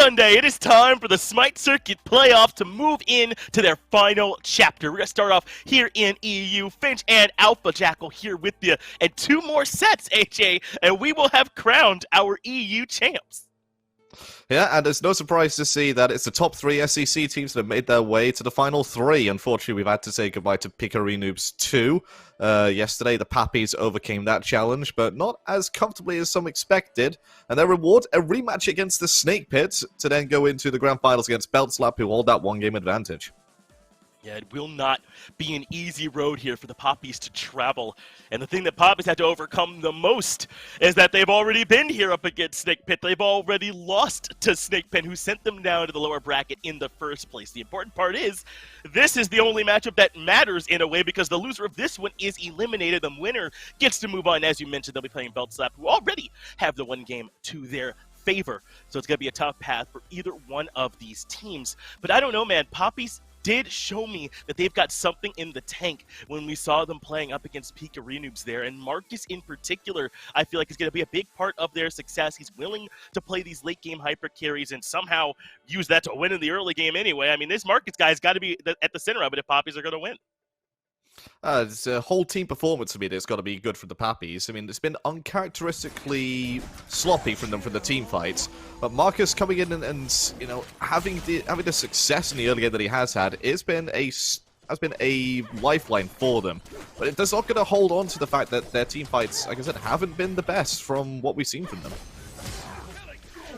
Sunday, it is time for the SMITE Circuit playoff to move in to their final chapter. We're going to start off here in EU. Finch and Alpha Jackal here with you. And 2 more sets, AJ, and we will have crowned our EU champs. Yeah, and it's no surprise to see that it's the top 3 SEC teams that have made their way to the final 3. Unfortunately, we've had to say goodbye to Pickery Noobs 2. Yesterday, the Pappies overcame that challenge, but not as comfortably as some expected. And their reward, a rematch against the Snake Pit, to then go into the grand finals against Belt Slap, who hold that 1-game advantage. Yeah, it will not be an easy road here for the Poppies to travel. And the thing that Poppies had to overcome the most is that they've already been here up against Snake Pit. They've already lost to Snake Pit, who sent them down to the lower bracket in the first place. The important part is, this is the only matchup that matters in a way, because the loser of this one is eliminated. The winner gets to move on. As you mentioned, they'll be playing Belt Slap, who already have the 1 game to their favor. So it's going to be a tough path for either one of these teams. But I don't know, man. Poppies did show me that they've got something in the tank when we saw them playing up against Pickery Noobs there. And Marcus in particular, I feel like is going to be a big part of their success. He's willing to play these late game hyper carries and somehow use that to win in the early game anyway. I mean, this Marcus guy's got to be at the center of it if Poppies are going to win. It's a whole team performance for me that's got to be good for the Pappies. I mean, it's been uncharacteristically sloppy from them for the team fights. But Marcus coming in and you know, having the success in the early game that he has had has been a lifeline for them. But it does not going to hold on to the fact that their team fights, like I said, haven't been the best from what we've seen from them.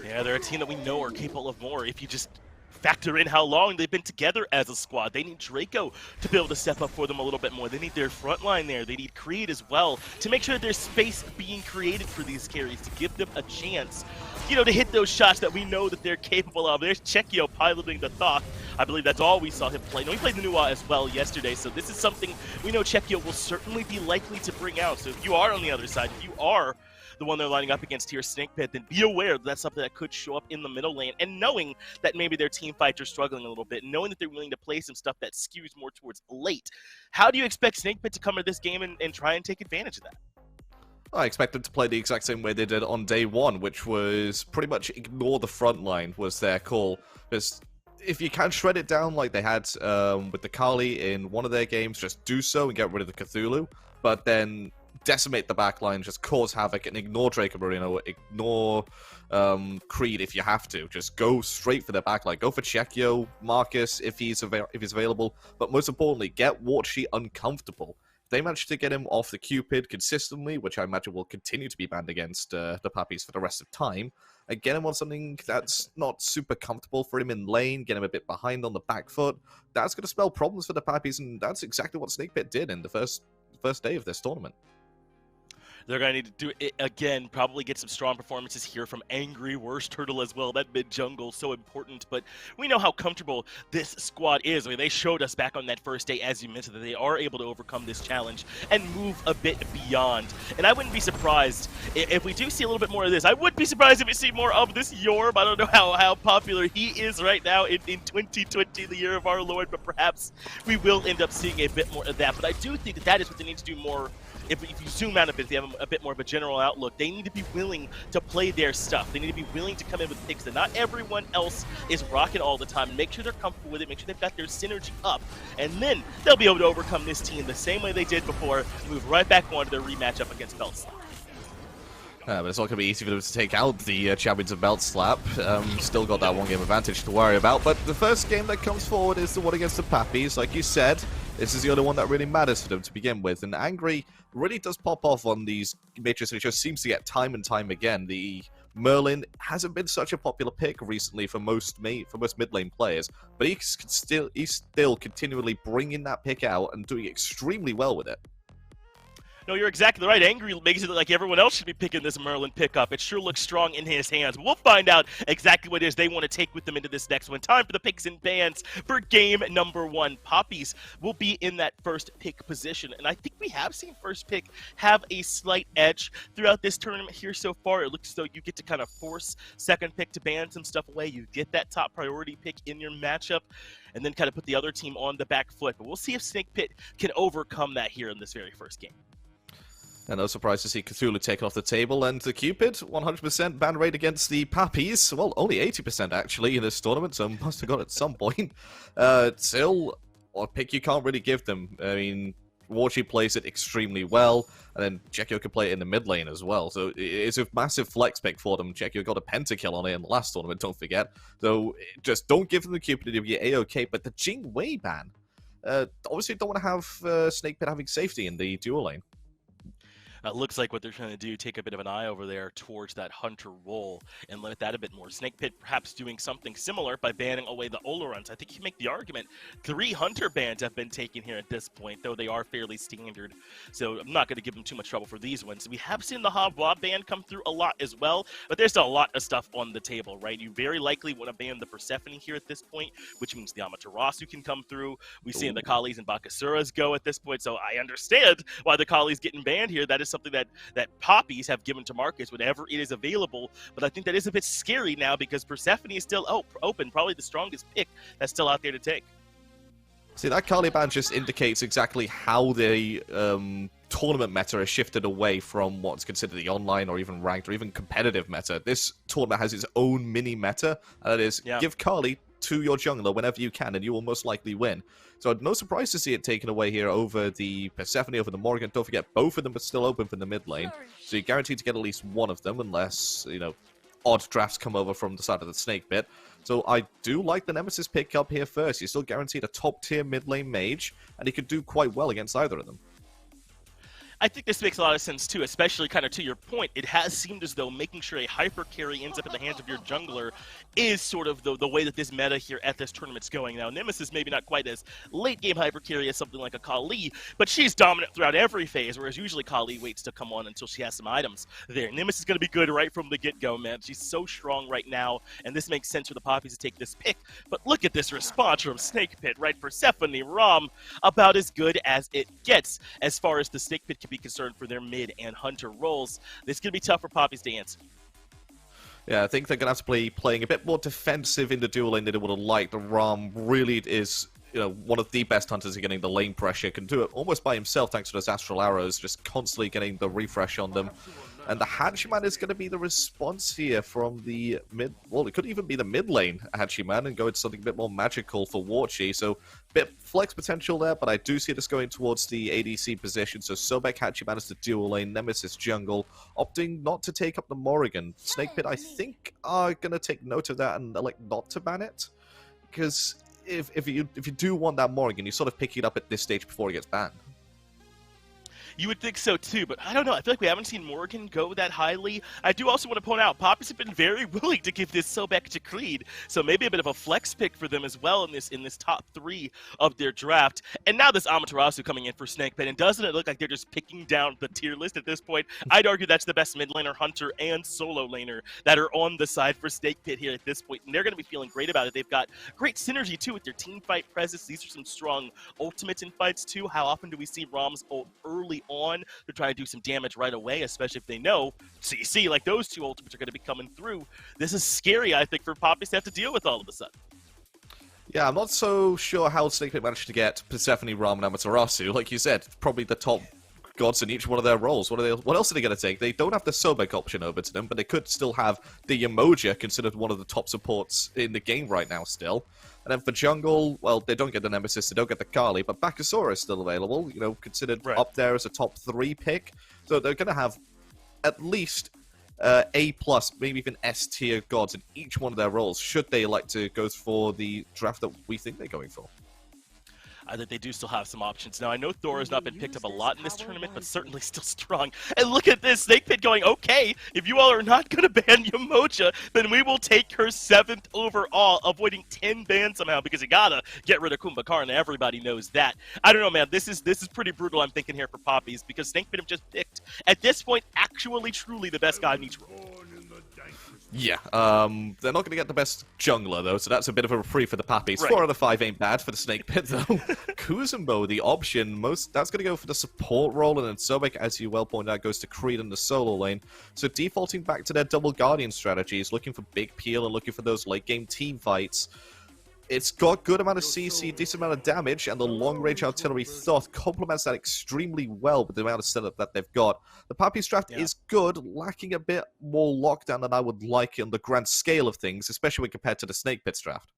Yeah, they're a team that we know are capable of more if you just factor in how long they've been together as a squad. They need Draco to be able to step up for them a little bit more. They need their front line there. They need Creed as well to make sure that there's space being created for these carries to give them a chance, you know, to hit those shots that we know that they're capable of. There's Chekio piloting the Thoth. I believe that's all we saw him play. No, he played the Nuwa as well yesterday, so this is something we know Chekio will certainly be likely to bring out. So if you are on the other side, if you are the one they're lining up against here, Snake Pit, then be aware that that's something that could show up in the middle lane. And knowing that maybe their team fights are struggling a little bit, knowing that they're willing to play some stuff that skews more towards late, how do you expect Snake Pit to come into this game and try and take advantage of that? I expect them to play the exact same way they did on day 1, which was pretty much ignore the front line was their call. Because if you can shred it down like they had with the Kali in one of their games, just do so and get rid of the Cthulhu. But then decimate the backline, just cause havoc, and ignore Draco Marino, ignore Creed if you have to. Just go straight for the backline. Go for Chekio, Marcus if he's available. But most importantly, get Warchi uncomfortable. If they manage to get him off the Cupid consistently, which I imagine will continue to be banned against the Pappies for the rest of time, and get him on something that's not super comfortable for him in lane, get him a bit behind on the back foot, that's going to spell problems for the Pappies, and that's exactly what Snake Pit did in the first day of this tournament. They're going to need to do it again, probably get some strong performances here from Angry, Worst Turtle as well. That mid-jungle, so important, but we know how comfortable this squad is. I mean, they showed us back on that first day, as you mentioned, that they are able to overcome this challenge and move a bit beyond. And I wouldn't be surprised if we do see a little bit more of this. I would be surprised if we see more of this Yorb. I don't know how popular he is right now in 2020, the year of our Lord, but perhaps we will end up seeing a bit more of that. But I do think that is what they need to do more. If you zoom out a bit, if they have a bit more of a general outlook, they need to be willing to play their stuff. They need to be willing to come in with picks that not everyone else is rocking all the time. Make sure they're comfortable with it. Make sure they've got their synergy up. And then they'll be able to overcome this team the same way they did before, move right back on to their rematch up against Belt Slap. But it's not going to be easy for them to take out the champions of Belt Slap. Still got that 1-game advantage to worry about. But the first game that comes forward is the one against the Pappies. Like you said, this is the only one that really matters for them to begin with. And Angry really does pop off on these matrices, and it just seems to get time and time again. The Merlin hasn't been such a popular pick recently for most mid-lane players, but he's still continually bringing that pick out and doing extremely well with it. No, you're exactly right. Angry makes it look like everyone else should be picking this Merlin pickup. It sure looks strong in his hands. We'll find out exactly what it is they want to take with them into this next one. Time for the picks and bans for game number 1. Poppies will be in that first pick position, and I think we have seen first pick have a slight edge throughout this tournament here so far. It looks as though you get to kind of force second pick to ban some stuff away. You get that top priority pick in your matchup, and then kind of put the other team on the back foot. But we'll see if Snake Pit can overcome that here in this very first game. And no surprise to see Cthulhu taken off the table, and the Cupid, 100% ban rate against the Papis. Well, only 80% actually in this tournament, so must have got at some point. Still, a pick you can't really give them. I mean, Warchi plays it extremely well, and then Jekio can play it in the mid lane as well. So it's a massive flex pick for them. Jekio got a pentakill on it in the last tournament, don't forget. So just don't give them the Cupid, it'll be A-OK. But the Jing Wei ban, obviously don't want to have Snake Pit having safety in the dual lane. Looks like what they're trying to do, take a bit of an eye over there towards that Hunter role and limit that a bit more. Snake Pit perhaps doing something similar by banning away the Oleruns. I think you make the argument 3 Hunter bans have been taken here at this point, though they are fairly standard. So I'm not going to give them too much trouble for these ones. We have seen the Hobwob ban come through a lot as well, but there's still a lot of stuff on the table, right? You very likely want to ban the Persephone here at this point, which means the Amaterasu can come through. We've seen the Kalis and Bakasuras go at this point, so I understand why the Kalis getting banned here. That is something that Poppies have given to markets whenever it is available, but I think that is a bit scary now because Persephone is still open, probably the strongest pick that's still out there to take. See, that Kali ban just indicates exactly how the tournament meta has shifted away from what's considered the online or even ranked or even competitive meta. This tournament has its own mini meta, and that is give Kali to your jungler whenever you can, and you will most likely win. So no surprise to see it taken away here over the Persephone, over the Morrigan. Don't forget, both of them are still open for the mid lane, so you're guaranteed to get at least one of them, unless, you know, odd drafts come over from the side of the Snake Pit. So I do like the Nemesis pick up here first. You're still guaranteed a top-tier mid lane mage, and he could do quite well against either of them. I think this makes a lot of sense too, especially kind of to your point. It has seemed as though making sure a hyper carry ends up in the hands of your jungler is sort of the way that this meta here at this tournament's going. Now, Nemesis maybe not quite as late game hyper carry as something like a Kali, but she's dominant throughout every phase, whereas usually Kali waits to come on until she has some items there. Nemesis is going to be good right from the get-go, man. She's so strong right now, and this makes sense for the Poppies to take this pick. But look at this response from Snake Pit, right? Persephone, Rom, about as good as it gets as far as the Snake Pit can be concerned for their mid and Hunter roles. This is going to be tough for Poppies to answer. Yeah, I think they're going to have to be playing a bit more defensive in the dual lane than they would have liked. The Ram really is, you know, one of the best hunters at getting the lane pressure. Can do it almost by himself thanks to those astral arrows, just constantly getting the refresh on them. And the Hachiman is going to be the response here from the mid... Well, it could even be the mid lane Hachiman and go into something a bit more magical for Warchi. So, bit flex potential there, but I do see this going towards the ADC position. So, Sobek Hachiman is the dual lane, Nemesis jungle, opting not to take up the Morrigan. Snake Pit, I think, are going to take note of that and elect not to ban it. Because if you do want that Morrigan, you sort of pick it up at this stage before it gets banned. You would think so too, but I don't know. I feel like we haven't seen Morgan go that highly. I do also want to point out, Poppies have been very willing to give this Sobek to Creed, so maybe a bit of a flex pick for them as well in this top 3 of their draft. And now this Amaterasu coming in for Snake Pit, and doesn't it look like they're just picking down the tier list at this point? I'd argue that's the best mid laner, Hunter, and solo laner that are on the side for Snake Pit here at this point, and they're going to be feeling great about it. They've got great synergy too with their team fight presence. These are some strong ultimates in fights too. How often do we see Rom's ult early on to try to do some damage right away, especially if they know CC, like those 2 ultimates are going to be coming through. This is scary, I think, for Poppies to have to deal with all of a sudden. Yeah, I'm not so sure how Snake Pit managed to get Persephone, Ram, and Amaterasu. Like you said, probably the top gods in each one of their roles. What else are they going to take? They don't have the Sobek option over to them, but they could still have the Yamoja, considered one of the top supports in the game right now still. And then for jungle, well, they don't get the Nemesis, they don't get the Kali, but Bakasura is still available, you know, considered up there as a top 3 pick. So they're going to have at least A+, maybe even S tier gods in each one of their roles, should they like to go for the draft that we think they're going for. I think they do still have some options. Now, I know Thor has not been picked up a lot in this tournament, but certainly still strong. And look at this, Snake Pit going, okay, if you all are not going to ban Yamoja, then we will take her 7th overall, avoiding 10 bans somehow, because you gotta get rid of Kumbhakarna. Everybody knows that. I don't know, man. This is pretty brutal, I'm thinking, here for Poppies, because Snake Pit have just picked, at this point, actually, truly the best guy in each role. Yeah, they're not going to get the best jungler, though, so that's a bit of a reprieve for the Pappies. Right. 4 out of 5 ain't bad for the Snake Pit, though. Kuzumbo, the option, that's going to go for the support role, and then Sobek, as you well pointed out, goes to Creed in the solo lane. So defaulting back to their double Guardian strategies, looking for big peel and looking for those late-game team fights. It's got good amount of CC, decent amount of damage, and the long-range artillery Thoth complements that extremely well with the amount of setup that they've got. The Papis draft is good, lacking a bit more lockdown than I would like in the grand scale of things, especially when compared to the Snake Pits draft.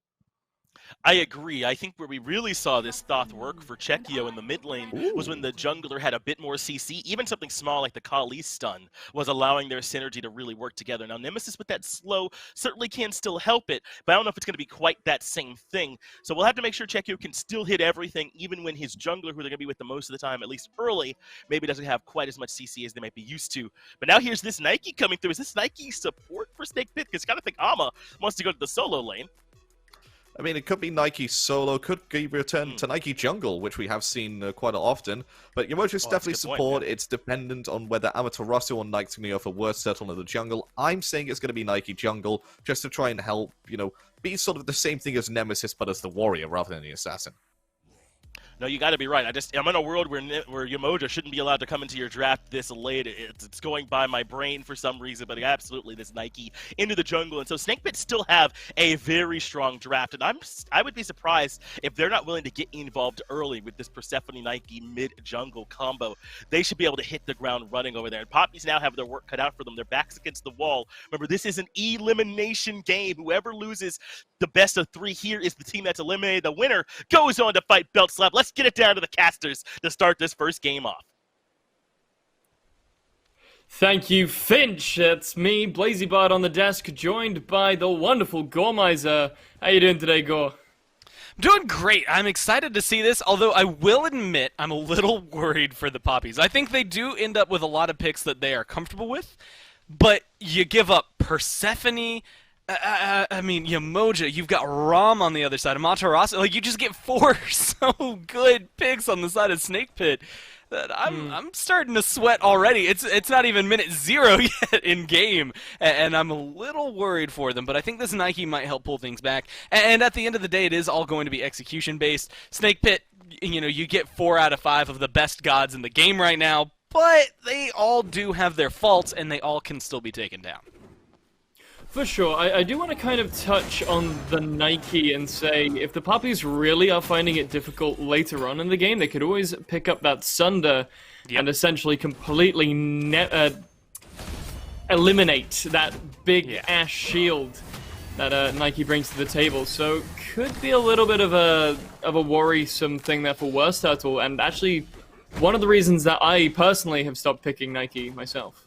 I agree. I think where we really saw this Thoth work for Chekio in the mid lane was when the jungler had a bit more CC. Even something small like the Kali stun was allowing their synergy to really work together. Now, Nemesis with that slow certainly can still help it, but I don't know if it's going to be quite that same thing. So we'll have to make sure Chekio can still hit everything, even when his jungler, who they're going to be with the most of the time, at least early, maybe doesn't have quite as much CC as they might be used to. But now here's this Nike coming through. Is this Nike support for Snake Pit? Because I kind of think Ama wants to go to the solo lane. I mean, it could be Nike solo, could be return to Nike jungle, which we have seen quite often. But Yamojo's definitely support. It's dependent on whether Amaterasu or Knight's going to offer worse settle in the jungle. I'm saying it's going to be Nike jungle, just to try and help, be sort of the same thing as Nemesis, but as the warrior rather than the assassin. No, you got to be right. I'm in a world where Yamoja shouldn't be allowed to come into your draft this late. It's going by my brain for some reason, but absolutely this Nike into the jungle. And so Snake Pit still have a very strong draft, and I would be surprised if they're not willing to get involved early with this Persephone Nike mid-jungle combo. They should be able to hit the ground running over there. And Poppies now have their work cut out for them. Their backs against the wall. Remember, this is an elimination game. Whoever loses the best of 3 here is the team that's eliminated. The winner goes on to fight Belt Slap. Let's get it down to the casters to start this first game off. Thank you, Finch. It's me, BlazyBard on the desk, joined by the wonderful Gormizer. How you doing today, Gore? I'm doing great. I'm excited to see this, although I will admit I'm a little worried for the Poppies. I think they do end up with a lot of picks that they are comfortable with, but you give up Persephone, Yamoja, you've got Ram on the other side, Amaterasu, you just get 4 so good picks on the side of Snake Pit that I'm starting to sweat already. It's not even minute 0 yet in game, and I'm a little worried for them, but I think this Nike might help pull things back, and at the end of the day, it is all going to be execution-based. Snake Pit, you get 4 out of 5 of the best gods in the game right now, but they all do have their faults, and they all can still be taken down. For sure. I do want to kind of touch on the Nike and say, if the Poppies really are finding it difficult later on in the game, they could always pick up that Sunder and essentially completely eliminate that big ash shield that Nike brings to the table. So could be a little bit of a worrisome thing there for Worst Turtle, and actually one of the reasons that I personally have stopped picking Nike myself.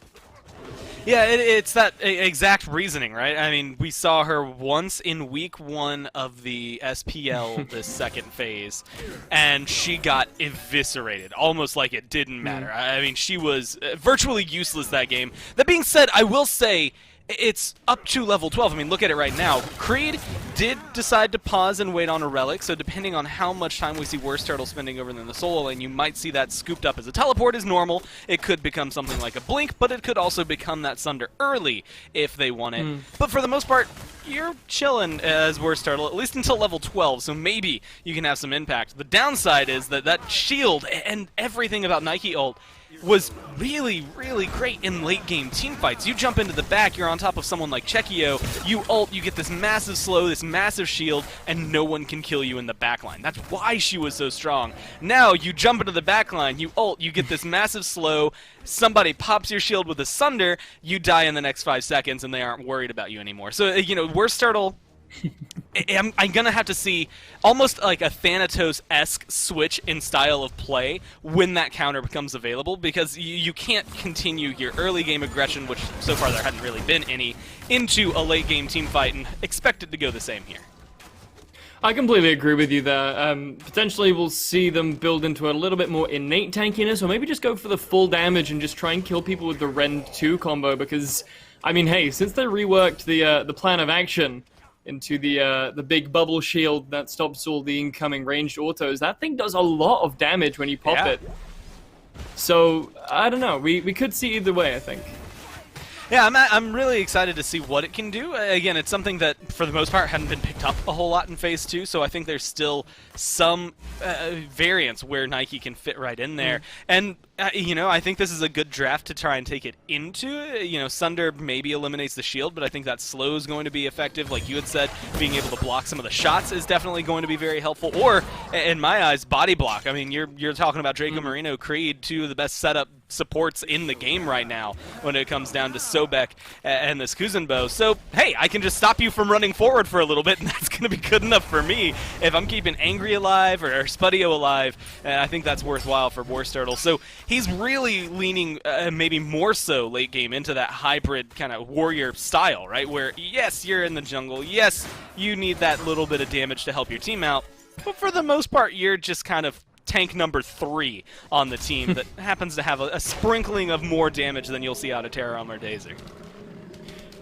Yeah, it's that exact reasoning, right? I mean, we saw her once in week 1 of the SPL, the second phase, and she got eviscerated, almost like it didn't matter. I mean, she was virtually useless that game. That being said, I will say, it's up to level 12. I mean, look at it right now. Creed did decide to pause and wait on a relic, so depending on how much time we see Worst Turtle spending over in the solo lane, you might see that scooped up as a teleport is normal. It could become something like a blink, but it could also become that Sunder early if they want it. But for the most part, you're chilling as Worst Turtle, at least until level 12, so maybe you can have some impact. The downside is that shield and everything about Nike ult was really, really great in late-game teamfights. You jump into the back, you're on top of someone like Chekio, you ult, you get this massive slow, this massive shield, and no one can kill you in the backline. That's why she was so strong. Now, you jump into the backline, you ult, you get this massive slow, somebody pops your shield with a Sunder, you die in the next 5 seconds, and they aren't worried about you anymore. So, Worst Turtle, I'm going to have to see almost like a Thanatos-esque switch in style of play when that counter becomes available, because you can't continue your early game aggression, which so far there hadn't really been any, into a late game team fight and expect it to go the same here. I completely agree with you there. Potentially we'll see them build into a little bit more innate tankiness, or maybe just go for the full damage and just try and kill people with the Rend 2 combo, because, I mean, hey, since they reworked the plan of action into the big bubble shield that stops all the incoming ranged autos, that thing does a lot of damage when you pop it. So, I don't know, we could see either way, I think. Yeah, I'm really excited to see what it can do. Again, it's something that, for the most part, hadn't been picked up a whole lot in Phase 2, so I think there's still some variance where Nike can fit right in there. And, you know, I think this is a good draft to try and take it into. You know, Sunder maybe eliminates the shield, but I think that slow is going to be effective. Like you had said, being able to block some of the shots is definitely going to be very helpful. Or, in my eyes, body block. I mean, you're talking about Draco Marino, Creed, two of the best setup supports in the game right now when it comes down to Sobek and this Kuzenbo. So, hey, I can just stop you from running forward for a little bit, and that's going to be good enough for me if I'm keeping Angry alive or Spudio alive. I think that's worthwhile for Warsturtle. So he's really leaning maybe more so late game into that hybrid kind of warrior style, right? Where, yes, you're in the jungle. Yes, you need that little bit of damage to help your team out. But for the most part, you're just kind of tank number 3 on the team that happens to have a sprinkling of more damage than you'll see out of Terra or Dazer.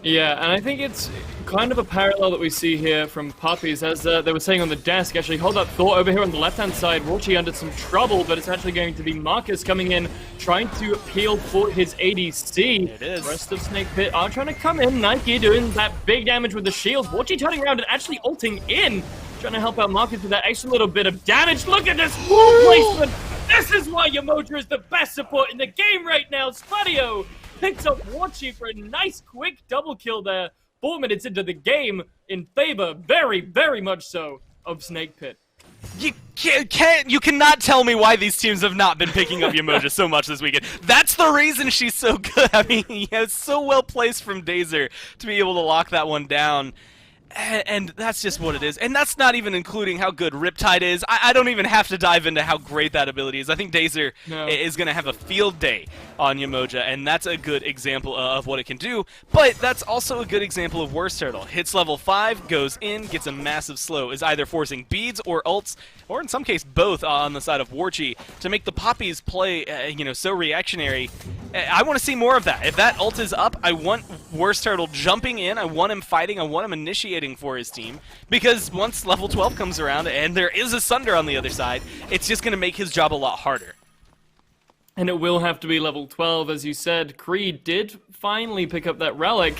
Yeah, and I think it's kind of a parallel that we see here from Poppies, as they were saying on the desk. Actually, hold that thought over here on the left-hand side. Rochi under some trouble, but it's actually going to be Marcus coming in, trying to appeal for his ADC. It is. The rest of Snake Pit are trying to come in. Nike doing that big damage with the shield. Rochi turning around and actually ulting in, trying to help out Marcus with that extra little bit of damage. Look at this wall placement! This is why Yamoja is the best support in the game right now. Spudio picks up Wachi for a nice quick double kill there. 4 minutes into the game in favor, very, very much so, of Snake Pit. You cannot tell me why these teams have not been picking up Yamoja so much this weekend. That's the reason she's so good. I mean, yeah, it's so well placed from Dazer to be able to lock that one down. And that's just what it is. And that's not even including how good Riptide is. I don't even have to dive into how great that ability is. I think Dazer is going to have a field day on Yamoja, and that's a good example of what it can do. But that's also a good example of Warsturtle. Hits level 5, goes in, gets a massive slow, is either forcing beads or ults, or in some case both on the side of Warchi, to make the Poppies play you know, so reactionary. I want to see more of that. If that ult is up, I want Warsturtle jumping in, I want him fighting, I want him initiating for his team, because once level 12 comes around and there is a Sunder on the other side, it's just going to make his job a lot harder. And it will have to be level 12, as you said. Creed did finally pick up that relic,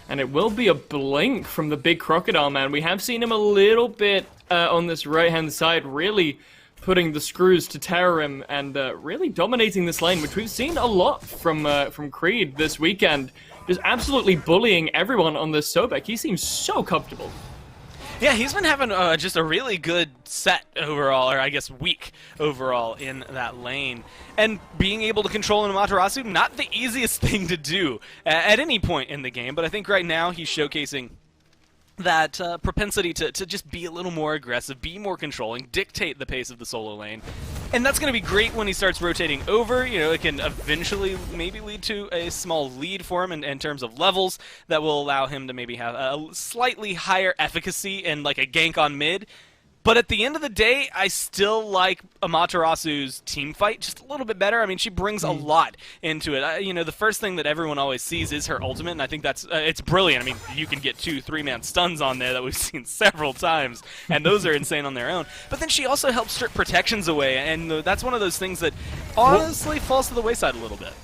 and it will be a blink from the big crocodile man. We have seen him a little bit on this right-hand side, really putting the screws to Terrorim and really dominating this lane, which we've seen a lot from Creed this weekend. Just absolutely bullying everyone on this Sobek. He seems so comfortable. Yeah, he's been having just a really good set overall, or I guess week overall in that lane. And being able to control an Amaterasu, not the easiest thing to do at any point in the game, but I think right now he's showcasing that propensity to just be a little more aggressive, be more controlling, dictate the pace of the solo lane. And that's going to be great when he starts rotating over. You know, it can eventually maybe lead to a small lead for him in terms of levels that will allow him to maybe have a slightly higher efficacy and like a gank on mid. But at the end of the day, I still like Amaterasu's team fight just a little bit better. I mean, she brings a lot into it. You know, the first thing that everyone always sees is her ultimate, and I think that's it's brilliant. I mean, you can get 2 3-man stuns on there that we've seen several times, and those are insane on their own. But then she also helps strip protections away, and that's one of those things that honestly falls to the wayside a little bit.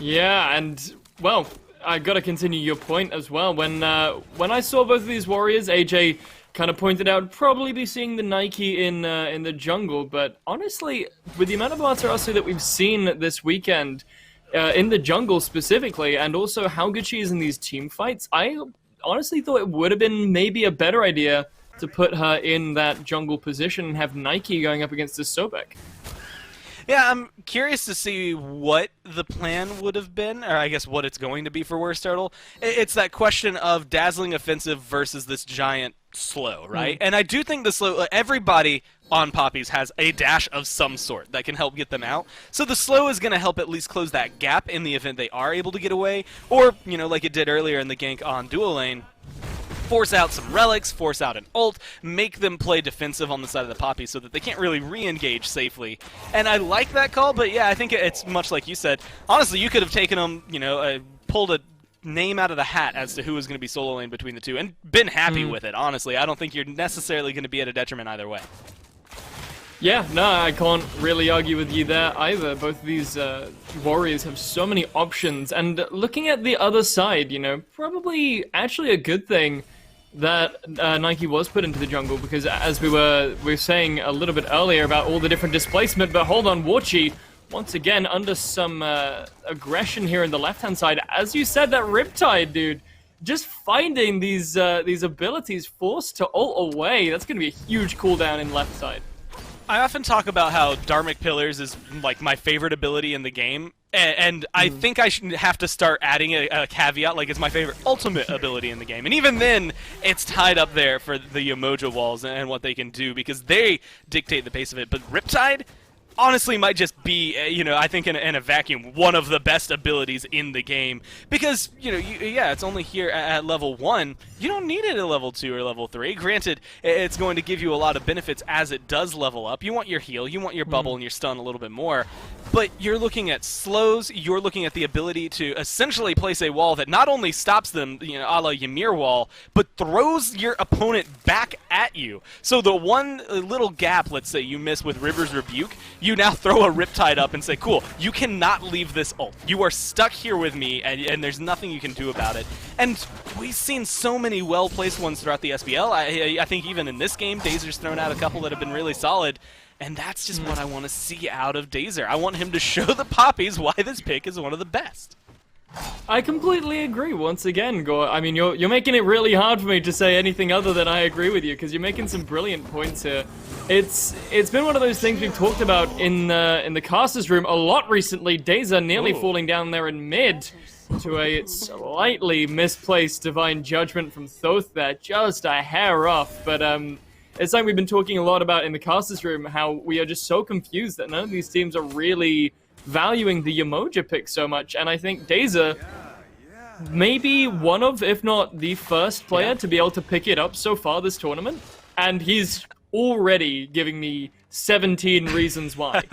Yeah, and, well, I gotta continue your point as well. When I saw both of these warriors, AJ kind of pointed out, probably be seeing the Nike in the jungle, but honestly, with the amount of Amaterasu that we've seen this weekend, in the jungle specifically, and also how good she is in these team fights, I honestly thought it would have been maybe a better idea to put her in that jungle position and have Nike going up against this Sobek. Yeah, I'm curious to see what the plan would have been, or I guess what it's going to be for Warsturtle. It's that question of dazzling offensive versus this giant slow, right? And I do think the slow, everybody on Poppies has a dash of some sort that can help get them out. So the slow is going to help at least close that gap in the event they are able to get away, or, you know, like it did earlier in the gank on dual lane, force out some relics, force out an ult, make them play defensive on the side of the Poppy so that they can't really re-engage safely. And I like that call, but yeah, I think it's much like you said. Honestly, you could have taken them, you know, pulled a name out of the hat as to who was going to be solo lane between the two, and been happy with it, honestly. I don't think you're necessarily going to be at a detriment either way. Yeah, no, I can't really argue with you there either. Both of these warriors have so many options, and looking at the other side, you know, probably actually a good thing that Nike was put into the jungle, because as we were saying a little bit earlier about all the different displacement, but hold on, Warchi, once again under some aggression here in the left-hand side. As you said, that Riptide, dude, just finding these abilities forced to ult away, that's going to be a huge cooldown in left side. I often talk about how Dharmic Pillars is like my favorite ability in the game, and I think I should have to start adding a caveat, like it's my favorite ultimate ability in the game. And even then, it's tied up there for the Umoja walls and what they can do, because they dictate the pace of it. But Riptide honestly might just be, you know, I think in a vacuum, one of the best abilities in the game. Because, you know, yeah, it's only here at level 1. You don't need it at level 2 or level 3. Granted, it's going to give you a lot of benefits as it does level up. You want your heal, you want your bubble and your stun a little bit more. But you're looking at slows, you're looking at the ability to essentially place a wall that not only stops them, you know, a la Ymir wall, but throws your opponent back at you. So the one little gap, let's say, you miss with River's Rebuke, you now throw a Riptide up and say, cool, you cannot leave this ult. You are stuck here with me, and there's nothing you can do about it. And we've seen so many well-placed ones throughout the SPL. I think even in this game, Dazer's thrown out a couple that have been really solid. And that's just what I want to see out of Dazer. I want him to show the Poppies why this pick is one of the best. I completely agree. Once again, I mean, you're making it really hard for me to say anything other than I agree with you, because you're making some brilliant points here. It's been one of those things we've talked about in the casters room a lot recently. Dazer nearly falling down there in mid to a slightly misplaced Divine Judgment from Thoth there, just a hair off. But it's something we've been talking a lot about in the casters room, how we are just so confused that none of these teams are really valuing the Umoja pick so much. And I think Dazer maybe one of, if not the first player to be able to pick it up so far this tournament. And he's already giving me 17 reasons why.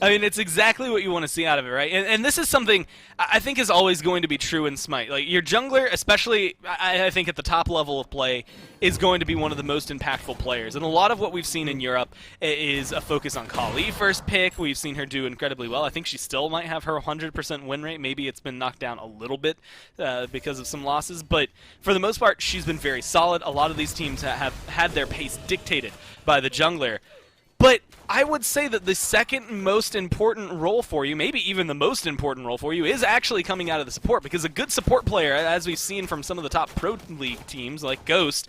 I mean, it's exactly what you want to see out of it, right? And this is something I think is always going to be true in Smite. Like, your jungler, especially, I think at the top level of play, is going to be one of the most impactful players. And a lot of what we've seen in Europe is a focus on Kali first pick. We've seen her do incredibly well. I think she still might have her 100% win rate. Maybe it's been knocked down a little bit because of some losses. But for the most part, she's been very solid. A lot of these teams have had their pace dictated by the jungler. But I would say that the second most important role for you, maybe even the most important role for you, is actually coming out of the support. Because a good support player, as we've seen from some of the top Pro League teams like Ghost,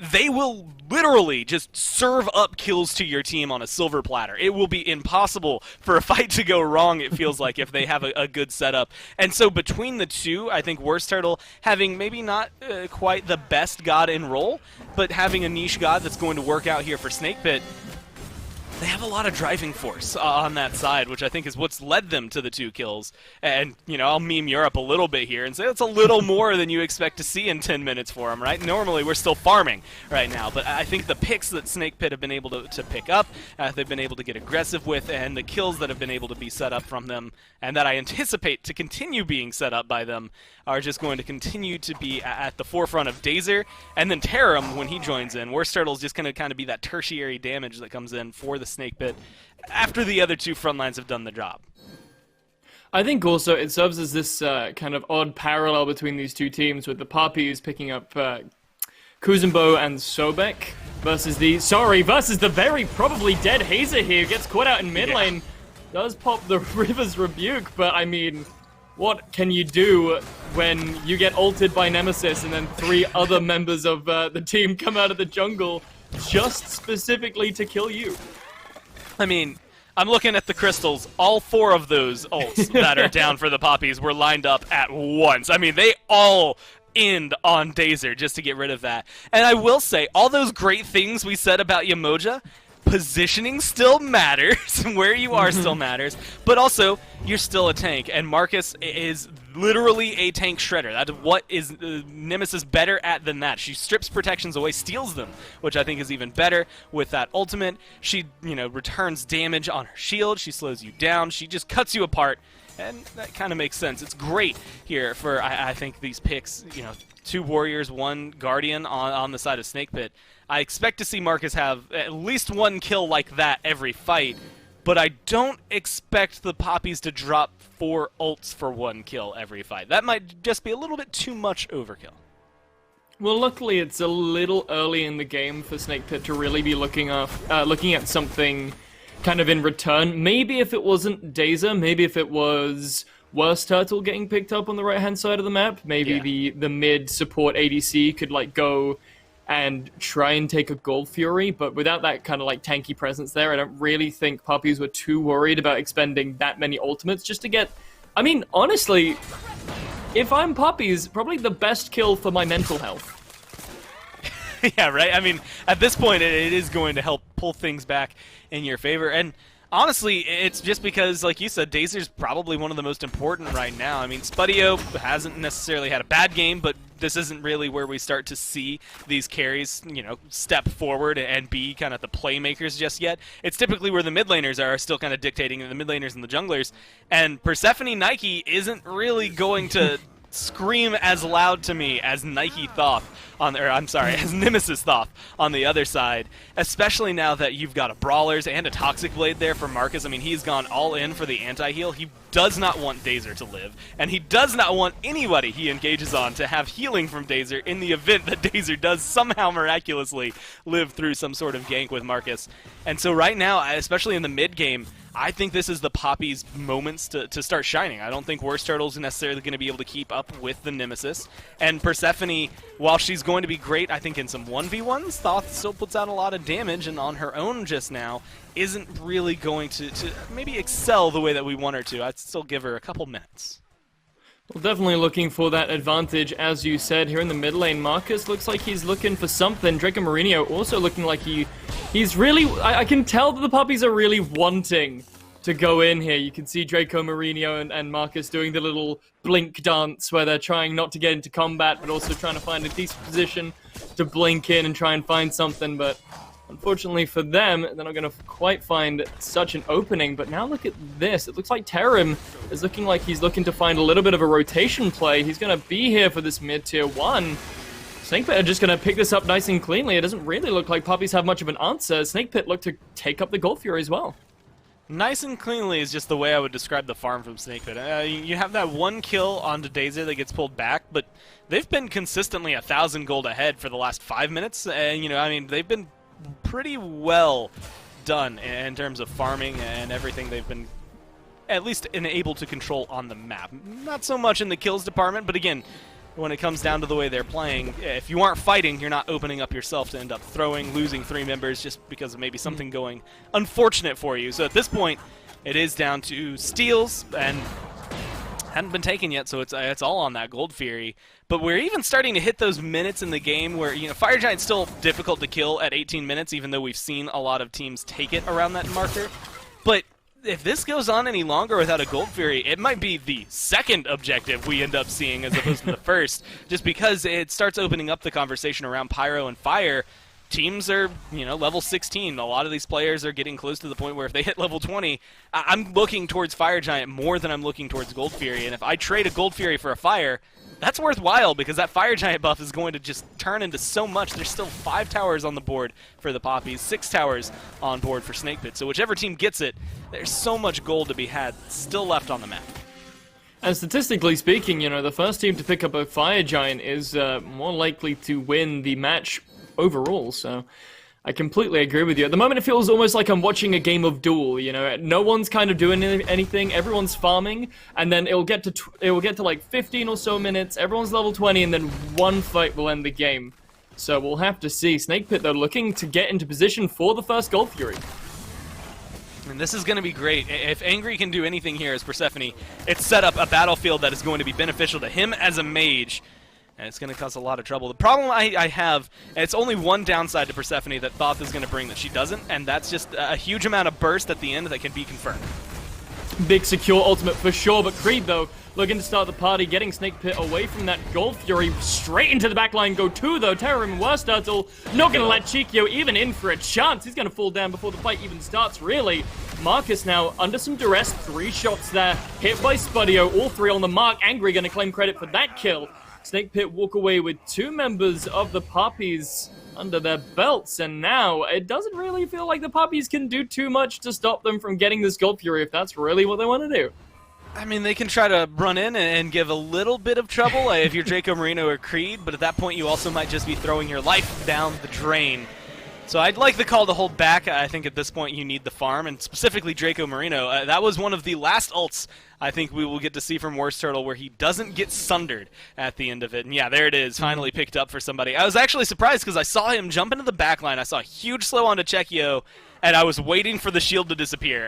they will literally just serve up kills to your team on a silver platter. It will be impossible for a fight to go wrong, it feels like, if they have a good setup. And so between the two, I think Worst Turtle, having maybe not quite the best god in role, but having a niche god that's going to work out here for Snake Pit, they have a lot of driving force on that side, which I think is what's led them to the 2 kills. And, you know, I'll meme Europe a little bit here and say it's a little more than you expect to see in 10 minutes for them, right? Normally, we're still farming right now, but I think the picks that Snake Pit have been able to pick up, they've been able to get aggressive with, and the kills that have been able to be set up from them, and that I anticipate to continue being set up by them, are just going to continue to be at the forefront of Dazer, and then Tarum, when he joins in. Worst Turtle's just going to kind of be that tertiary damage that comes in for the Snake Pit after the other 2 front lines have done the job. I think also it serves as this kind of odd parallel between these 2 teams, with the Papis picking up Kuzenbo and Sobek versus the very probably dead Hazer here, who gets caught out in mid lane, does pop the River's Rebuke, but I mean, what can you do when you get ulted by Nemesis and then 3 other members of the team come out of the jungle just specifically to kill you? I mean, I'm looking at the crystals. All 4 of those ults that are down for the Poppies were lined up at once. I mean, they all end on Dazer just to get rid of that. And I will say, all those great things we said about Umoja, positioning still matters, where you are still matters, but also, you're still a tank, and Marcus is literally a tank shredder. That's what is Nemesis better at than that. She strips protections away, steals them, which I think is even better with that ultimate. She, you know, returns damage on her shield, she slows you down, she just cuts you apart, and that kind of makes sense. It's great here for, I think, these picks, you know, 2 warriors, 1 guardian on the side of Snake Pit. I expect to see Marcus have at least one kill like that every fight, but I don't expect the Poppies to drop 4 ults for 1 kill every fight. That might just be a little bit too much overkill. Well, luckily it's a little early in the game for SMITE to really be looking at something kind of in return. Maybe if it wasn't Dazer, maybe if it was Worst Turtle getting picked up on the right-hand side of the map, maybe the mid support ADC could like go and try and take a Gold Fury, but without that kind of like tanky presence there, I don't really think Poppies were too worried about expending that many ultimates just to get... I mean, honestly, if I'm Poppies, probably the best kill for my mental health. Yeah, right? I mean, at this point, it is going to help pull things back in your favor. And honestly, it's just because, like you said, Dazer's probably one of the most important right now. I mean, Spudio hasn't necessarily had a bad game, but this isn't really where we start to see these carries, you know, step forward and be kind of the playmakers just yet. It's typically where the mid laners are still kind of dictating, the mid laners and the junglers. And Persephone Nike isn't really going to scream as loud to me as Nike Thoth on, or I'm sorry, as Nemesis Thoth on the other side, especially now that you've got a Brawlers and a Toxic Blade there for Marcus. I mean, he's gone all in for the anti-heal. He does not want Dazer to live, and he does not want anybody he engages on to have healing from Dazer in the event that Dazer does somehow miraculously live through some sort of gank with Marcus. And so right now, especially in the mid game, I think this is the Poppies' moments to start shining. I don't think Worst Turtle's necessarily going to be able to keep up with the Nemesis. And Persephone, while she's going to be great, I think, in some 1v1s, Thoth still puts out a lot of damage, and on her own just now, isn't really going to maybe excel the way that we want her to. I'd still give her a couple minutes. Well, definitely looking for that advantage, as you said, here in the mid lane. Marcus looks like he's looking for something. Draco Mourinho also looking like he's really... I can tell that the Poppies are really wanting to go in here. You can see Draco Mourinho and Marcus doing the little blink dance where they're trying not to get into combat, but also trying to find a decent position to blink in and try and find something, but... unfortunately for them, they're not going to quite find such an opening, but now look at this. It looks like Terim is looking like he's looking to find a little bit of a rotation play. He's going to be here for this mid-tier 1. Snakepit are just going to pick this up nice and cleanly. It doesn't really look like Poppies have much of an answer. Snakepit look to take up the Gold Fury as well. Nice and cleanly is just the way I would describe the farm from Snakepit. You have that one kill onto Dazer that gets pulled back, but they've been consistently 1,000 gold ahead for the last 5 minutes. And, you know, I mean, they've been pretty well done in terms of farming and everything they've been at least able to control on the map. Not so much in the kills department, but again, when it comes down to the way they're playing, if you aren't fighting, you're not opening up yourself to end up losing 3 members just because of maybe something going unfortunate for you. So at this point, it is down to steals, and hadn't been taken yet, so it's all on that Gold Fury. But we're even starting to hit those minutes in the game where, you know, Fire Giant's still difficult to kill at 18 minutes, even though we've seen a lot of teams take it around that marker. But if this goes on any longer without a Gold Fury, it might be the second objective we end up seeing as opposed to the first, just because it starts opening up the conversation around Pyro and Fire. Teams are, you know, level 16. A lot of these players are getting close to the point where if they hit level 20, I'm looking towards Fire Giant more than I'm looking towards Gold Fury. And if I trade a Gold Fury for a Fire, that's worthwhile because that Fire Giant buff is going to just turn into so much. There's still 5 towers on the board for the Poppies, 6 towers on board for Snakepit. So whichever team gets it, there's so much gold to be had still left on the map. And statistically speaking, you know, the first team to pick up a Fire Giant is more likely to win the match overall, so I completely agree with you. At the moment, it feels almost like I'm watching a game of Duel. You know, no one's kind of doing anything. Everyone's farming, and then it'll get to like 15 or so minutes. Everyone's level 20, and then one fight will end the game. So we'll have to see. Snakepit, though, looking to get into position for the first Gold Fury. And this is going to be great. If Angry can do anything here as Persephone, it's set up a battlefield that is going to be beneficial to him as a mage. And it's going to cause a lot of trouble. The problem I have, and it's only one downside to Persephone that Thoth is going to bring that she doesn't, and that's just a huge amount of burst at the end that can be confirmed. Big secure ultimate for sure, but Creed, though, looking to start the party, getting Snakepit away from that Gold Fury, straight into the backline. Go to, though, Terim and Worst Turtle, not going to let Chikyo even in for a chance. He's going to fall down before the fight even starts, really. Marcus now under some duress, 3 shots there, hit by Spudio, all 3 on the mark. Angry going to claim credit for that kill. Snake Pit walk away with 2 members of the Poppies under their belts, and now it doesn't really feel like the Poppies can do too much to stop them from getting this Gold Fury if that's really what they want to do. I mean, they can try to run in and give a little bit of trouble if you're Draco Marino or Creed, but at that point you also might just be throwing your life down the drain. So I'd like the call to hold back. I think at this point you need the farm, and specifically Draco Marino. That was one of the last ults I think we will get to see from Worst Turtle where he doesn't get sundered at the end of it. And yeah, there it is, finally picked up for somebody. I was actually surprised because I saw him jump into the backline. I saw a huge slow onto Chekio, and I was waiting for the shield to disappear.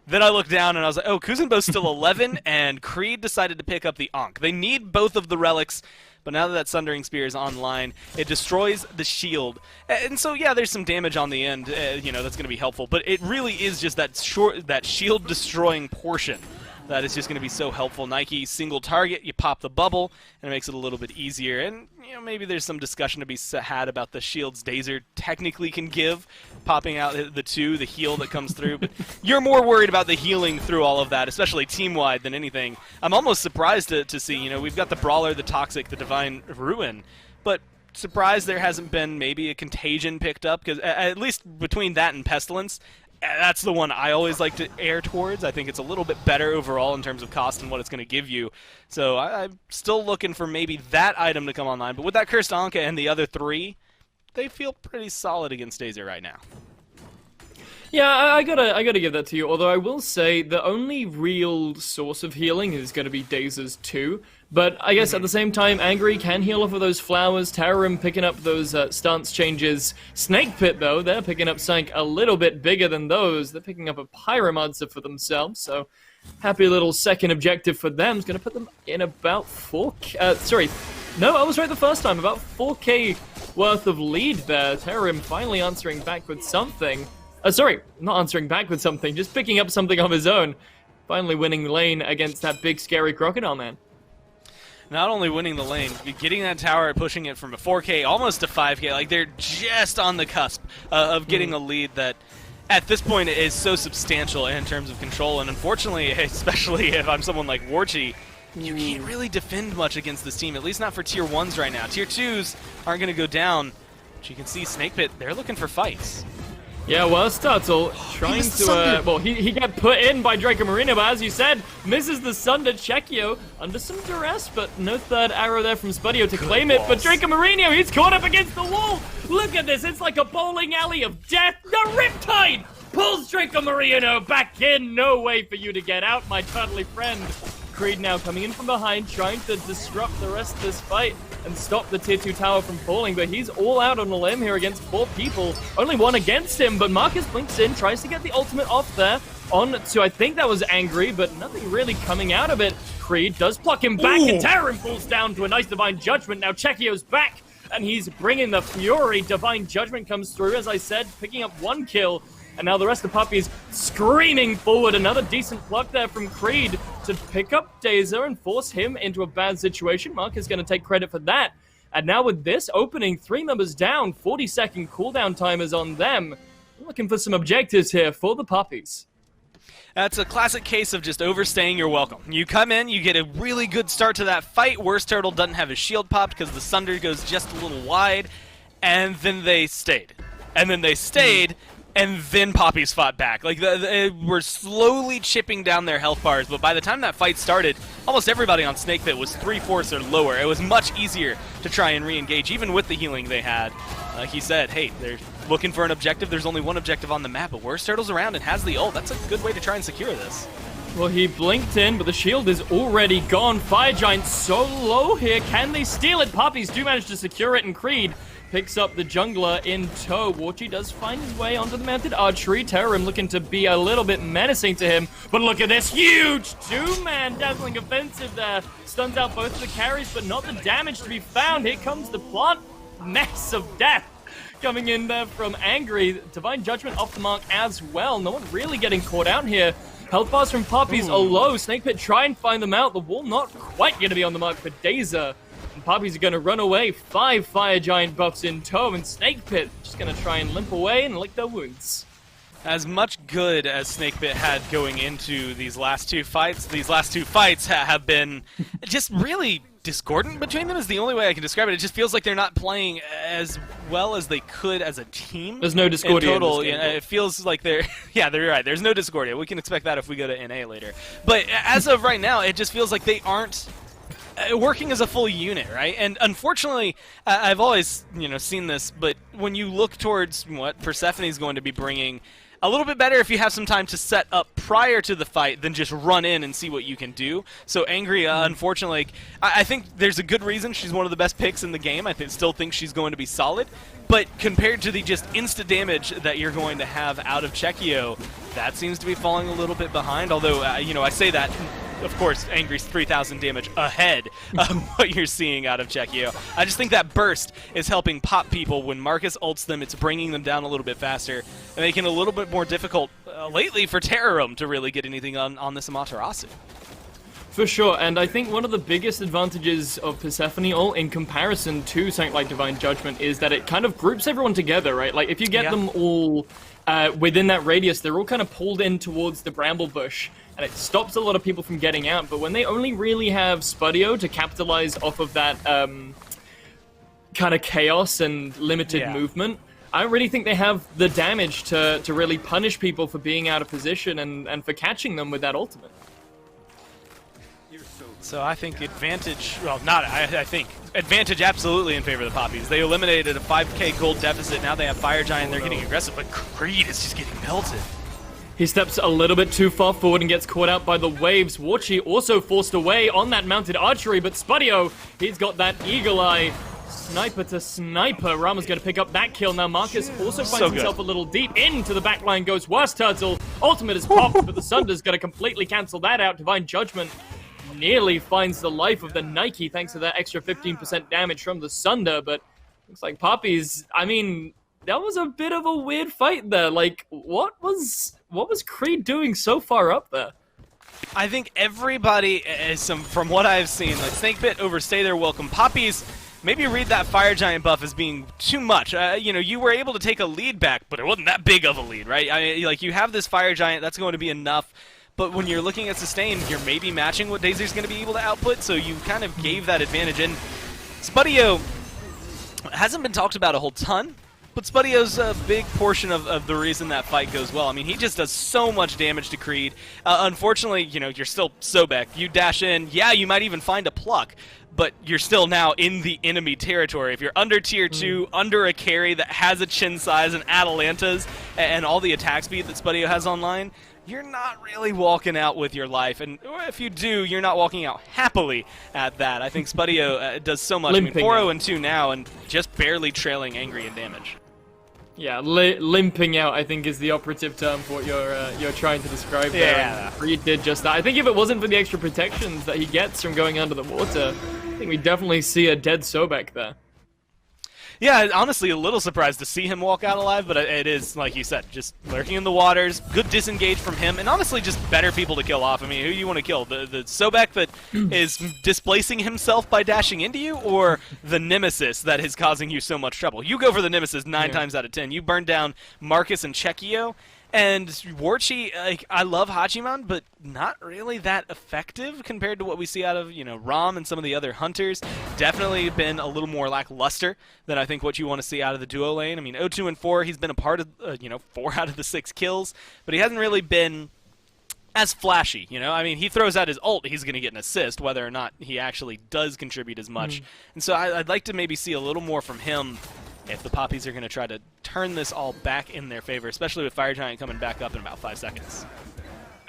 Then I looked down and I was like, oh, Kuzenbo's still 11, and Creed decided to pick up the Ankh. They need both of the relics. But now that Sundering Spear is online, it destroys the shield. And so, yeah, there's some damage on the end, that's going to be helpful. But it really is just that shield-destroying portion that is just going to be so helpful. Nike, single target, you pop the bubble, and it makes it a little bit easier. And, maybe there's some discussion to be had about the shields Dazer technically can give, popping out the heal that comes through. But you're more worried about the healing through all of that, especially team-wide, than anything. I'm almost surprised to see, we've got the Brawler, the Toxic, the Divine Ruin, but surprised there hasn't been maybe a Contagion picked up, because at least between that and Pestilence, that's the one I always like to err towards. I think it's a little bit better overall in terms of cost and what it's going to give you. So I'm still looking for maybe that item to come online. But with that Cursed Anka and the other 3, they feel pretty solid against Dazer right now. Yeah, I gotta give that to you, although I will say the only real source of healing is going to be Dazer's 2, but I guess at the same time, Angry can heal off of those flowers, Terrorim picking up those stance changes. Snake Pit, though, they're picking up something a little bit bigger than those. They're picking up a Pyromancer for themselves, so happy little second objective for them. Is going to put them in about 4K, no, I was right the first time, about 4K worth of lead there. Terrorim finally answering back with something. Not answering back with something, just picking up something of his own. Finally winning the lane against that big scary crocodile man. Not only winning the lane, getting that tower, pushing it from a 4K almost to 5K. Like, they're just on the cusp of getting a lead that at this point is so substantial in terms of control. And unfortunately, especially if I'm someone like Warchi, you can't really defend much against this team, at least not for Tier 1s right now. Tier 2s aren't going to go down. But you can see Snake Pit, they're looking for fights. Yeah, well, Startle trying to, he got put in by Draco Marino, but as you said, misses the Sunder Chekio under some duress, but no third arrow there from Spudio to claim it. But Draco Marino, he's caught up against the wall. Look at this, it's like a bowling alley of death. The Riptide pulls Draco Marino back in. No way for you to get out, my turtly friend. Creed now coming in from behind, trying to disrupt the rest of this fight and stop the Tier 2 tower from falling, but he's all out on a limb here against 4 people. Only 1 against him, but Marcus blinks in, tries to get the ultimate off there on to, I think that was Angry, but nothing really coming out of it. Creed does pluck him back, and Terrorim falls down to a nice Divine Judgment. Now Chekio's back, and he's bringing the Fury. Divine Judgment comes through, as I said, picking up 1 kill. And now the rest of Poppies screaming forward. Another decent pluck there from Creed to pick up Dazer and force him into a bad situation. Mark is going to take credit for that. And now with this opening, 3 members down, 40-second cooldown timers on them. Looking for some objectives here for the Poppies. That's a classic case of just overstaying your welcome. You come in, you get a really good start to that fight. Worst Turtle doesn't have his shield popped because the Sunder goes just a little wide. And then they stayed. And then Poppies fought back. Like, they were slowly chipping down their health bars, but by the time that fight started, almost everybody on Snake Pit was 3/4 or lower. It was much easier to try and re-engage, even with the healing they had. Like he said, hey, they're looking for an objective. There's only 1 objective on the map, but Worst Turtle's around and has the ult. That's a good way to try and secure this. Well, he blinked in, but the shield is already gone. Fire Giant so low here. Can they steal it? Poppies do manage to secure it, and Creed picks up the jungler in tow. Warchi does find his way onto the mounted archery. Terrorim looking to be a little bit menacing to him. But look at this huge 2-man dazzling offensive there. Stuns out both the carries, but not the damage to be found. Here comes the plant. Mess of death coming in there from Angry. Divine Judgment off the mark as well. No one really getting caught out here. Health bars from Poppies are low. Snake Pit try and find them out. The wall not quite going to be on the mark for Dazer. And Poppies are going to run away. 5 Fire Giant buffs in tow, and Snake Pit just going to try and limp away and lick their wounds. As much good as Snakebit had going into these last two fights have been just really discordant between them is the only way I can describe it. It just feels like they're not playing as well as they could as a team. There's no Discordia in total. in this game. It feels like they're yeah, they're right. There's no Discordia. We can expect that if we go to NA later. But as of right now, it just feels like they aren't working as a full unit, right? And unfortunately, I've always seen this, but when you look towards what Persephone's going to be bringing, a little bit better if you have some time to set up prior to the fight than just run in and see what you can do. So Angry, unfortunately, I think there's a good reason she's one of the best picks in the game. I still think she's going to be solid. But compared to the just insta damage that you're going to have out of Chekio, that seems to be falling a little bit behind. Although, I say that, of course, Angry's 3,000 damage ahead of what you're seeing out of Chekio. I just think that burst is helping pop people. When Marcus ults them, it's bringing them down a little bit faster and making it a little bit more difficult lately for Terrorum to really get anything on this Amaterasu. For sure, and I think one of the biggest advantages of Persephone ult in comparison to something like Divine Judgment is that it kind of groups everyone together, right? Like, if you get them all within that radius, they're all kind of pulled in towards the bramble bush, and it stops a lot of people from getting out. But when they only really have Spudio to capitalize off of that kind of chaos and limited movement, I don't really think they have the damage to really punish people for being out of position and for catching them with that ultimate. So I think advantage, well, not I think advantage absolutely in favor of the Poppies. They eliminated a 5k gold deficit. Now they have Fire Giant. They're getting aggressive, but Creed is just getting melted. He steps a little bit too far forward and gets caught out by the waves. Warchi also forced away on that mounted archery, but Spudio, he's got that eagle eye. Sniper to sniper. Rama's going to pick up that kill. Now Marcus also finds himself a little deep into the backline. Goes Worst Turtle. Ultimate is popped, but the Sunder's going to completely cancel that out. Divine Judgment nearly finds the life of the Nike thanks to that extra 15% damage from the Sunder, but looks like Poppies, I mean, that was a bit of a weird fight there. Like, what was Creed doing so far up there? I think everybody is from what I've seen, like Snakebit overstay their welcome. Poppies maybe read that Fire Giant buff as being too much. You were able to take a lead back, but it wasn't that big of a lead, right? Like, you have this Fire Giant, that's going to be enough. But when you're looking at sustain, you're maybe matching what Dazer's going to be able to output, so you kind of gave that advantage. And Spudio hasn't been talked about a whole ton, but Spudio's a big portion of the reason that fight goes well. I mean, he just does so much damage to Creed. Unfortunately, you're still Sobek. You dash in, yeah, you might even find a pluck, but you're still now in the enemy territory. If you're under tier 2, under a carry that has a chin size and Atalantas and all the attack speed that Spudio has online, you're not really walking out with your life. And if you do, you're not walking out happily at that. I think Spudio does so much. Limping. I mean, 4-0 and 2 now and just barely trailing Angry in damage. Yeah, limping out, I think, is the operative term for what you're trying to describe there. Yeah. Creed did just that. I think if it wasn't for the extra protections that he gets from going under the water, I think we definitely see a dead Sobek there. Yeah, honestly, a little surprised to see him walk out alive, but it is, like you said, just lurking in the waters, good disengage from him, and honestly, just better people to kill off. I mean, who do you want to kill? The Sobek that is displacing himself by dashing into you, or the Nemesis that is causing you so much trouble? You go for the Nemesis 9 times out of 10. You burn down Marcus and Chekio, and Warchi, like, I love Hachiman, but not really that effective compared to what we see out of, Rom and some of the other hunters. Definitely been a little more lackluster than I think what you want to see out of the duo lane. I mean, 0-2 and 4, he's been a part of, 4 out of the 6 kills, but he hasn't really been as flashy, I mean, he throws out his ult, he's going to get an assist, whether or not he actually does contribute as much. And so I'd like to maybe see a little more from him if the Poppies are going to try to turn this all back in their favor, especially with Fire Giant coming back up in about 5 seconds.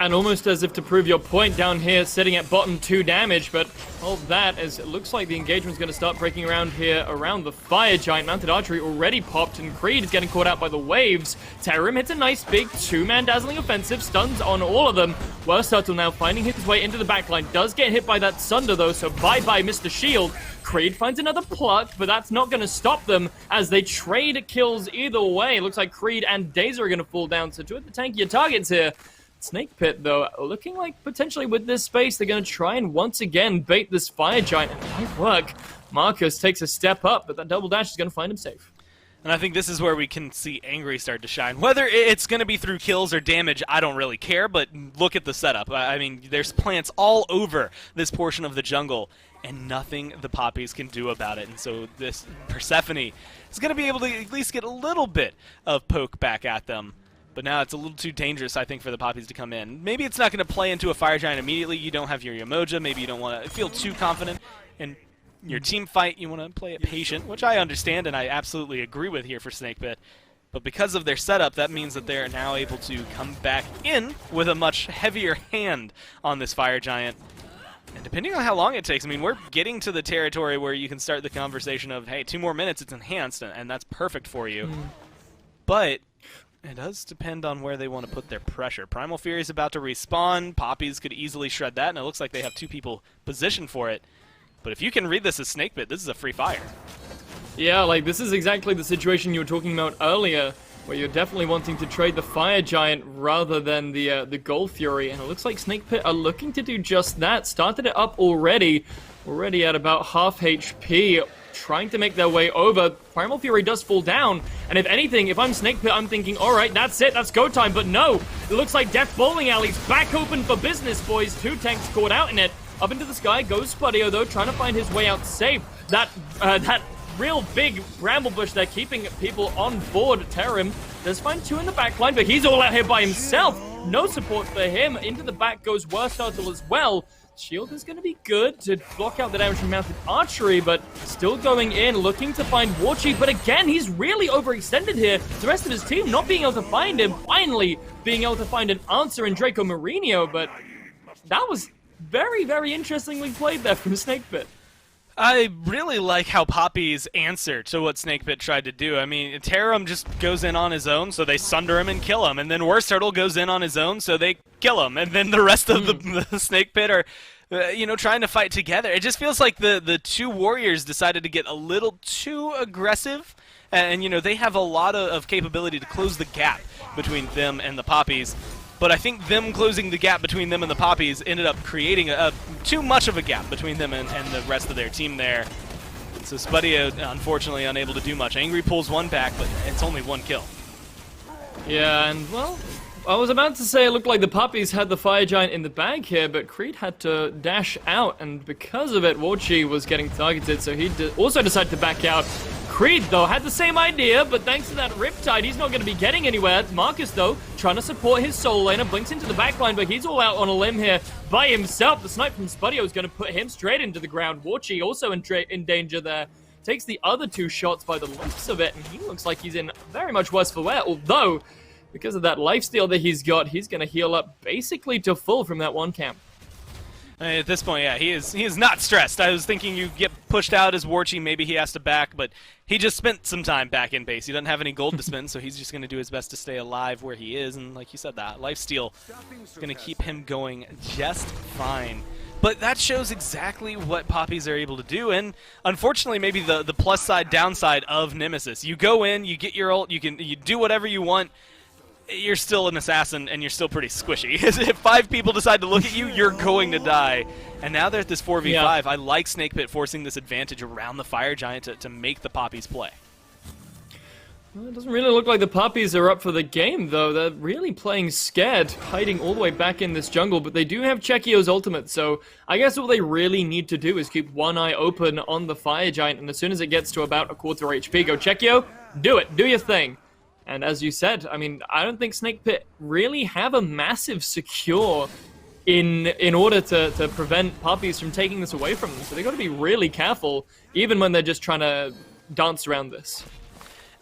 And almost as if to prove your point down here, sitting at bottom 2 damage, but all that as it looks like the engagement's going to start breaking around here around the Fire Giant. Mounted Archery already popped, and Creed is getting caught out by the waves. Terrorum hits a nice big 2-man dazzling offensive, stuns on all of them. Worst Turtle now finding his way into the backline, does get hit by that Sunder though, so bye-bye Mr. Shield. Creed finds another pluck, but that's not going to stop them as they trade kills either way. It looks like Creed and Dazer are going to fall down, so two of the tankier targets here. Snake Pit, though, looking like potentially with this space, they're going to try and once again bait this Fire Giant. It might work. Marcus takes a step up, but that double dash is going to find him safe. And I think this is where we can see Angry start to shine. Whether it's going to be through kills or damage, I don't really care, but look at the setup. I mean, there's plants all over this portion of the jungle, and nothing the Poppies can do about it. And so this Persephone is going to be able to at least get a little bit of poke back at them. But now it's a little too dangerous, I think, for the Poppies to come in. Maybe it's not going to play into a Fire Giant immediately. You don't have your Yamoja. Maybe you don't want to feel too confident. And your team fight, you want to play it patient, which I understand and I absolutely agree with here for Snakebit. But because of their setup, that means that they're now able to come back in with a much heavier hand on this Fire Giant. And depending on how long it takes, I mean, we're getting to the territory where you can start the conversation of, hey, 2 more minutes, it's enhanced, and that's perfect for you. But it does depend on where they want to put their pressure. Primal Fury is about to respawn. Poppies could easily shred that, and it looks like they have 2 people positioned for it. But if you can read this as Snakebit, this is a free fire. Yeah, like, this is exactly the situation you were talking about earlier, where you're definitely wanting to trade the Fire Giant rather than the Gold Fury, and it looks like Snakebit are looking to do just that. Started it up already at about half HP, trying to make their way over. Primal Fury does fall down, and if anything, if I'm Snakebit, I'm thinking, alright, that's it, that's go time, but no! It looks like Death Bowling Alley's back open for business, boys. 2 tanks caught out in it. Up into the sky goes Spudio, though, trying to find his way out safe. That real big bramble bush there, keeping people on board. Terim does find 2 in the back line, but he's all out here by himself. No support for him. Into the back goes Worst Turtle as well. Shield is going to be good to block out the damage from mounted archery, but still going in, looking to find Warchi. But again, he's really overextended here. The rest of his team not being able to find him. Finally being able to find an answer in Draco Mourinho, but that was very, very interestingly played there from Snakebit. I really like how Poppies answer to what Snakebit tried to do. I mean, Terim just goes in on his own, so they sunder him and kill him. And then Worst Turtle goes in on his own, so they kill him. And then the rest of the Snakebit are, you know, trying to fight together. It just feels like the 2 warriors decided to get a little too aggressive. And you know, they have a lot of capability to close the gap between them and the Poppies. But I think them closing the gap between them and the Poppies ended up creating too much of a gap between them and the rest of their team there. So Spudio, unfortunately, unable to do much. Angry pulls 1 back, but it's only 1 kill. Yeah, and, well, I was about to say it looked like the Poppies had the Fire Giant in the bag here, but Creed had to dash out, and because of it, Warchi was getting targeted, so he also decided to back out. Creed, though, had the same idea, but thanks to that Riptide, he's not going to be getting anywhere. Marcus, though, trying to support his solo laner, blinks into the backline, but he's all out on a limb here by himself. The snipe from Spudio is going to put him straight into the ground. Warchi also in danger there. Takes the other 2 shots by the looks of it, and he looks like he's in very much worse for wear, although, because of that lifesteal that he's got, he's going to heal up basically to full from that 1 camp. I mean, at this point, yeah, he is not stressed. I was thinking you get pushed out as Warchi, maybe he has to back, but he just spent some time back in base. He doesn't have any gold to spend, so he's just going to do his best to stay alive where he is, and like you said, that lifesteal is going to keep him going just fine. But that shows exactly what Poppies are able to do, and unfortunately, maybe the plus side, downside of Nemesis. You go in, you get your ult, you do whatever you want. You're still an assassin, and you're still pretty squishy. If 5 people decide to look at you, you're going to die. And now they're at this 4v5. Yeah. I like Snakebit forcing this advantage around the Fire Giant to make the Poppies play. Well, it doesn't really look like the Poppies are up for the game, though. They're really playing scared, hiding all the way back in this jungle, but they do have Chekio's ultimate, so I guess what they really need to do is keep one eye open on the Fire Giant, and as soon as it gets to about a quarter HP, go Chekio, do it, do your thing. And as you said, I mean, I don't think Snakebit really have a massive secure in order to prevent Poppies from taking this away from them. So they got to be really careful, even when they're just trying to dance around this.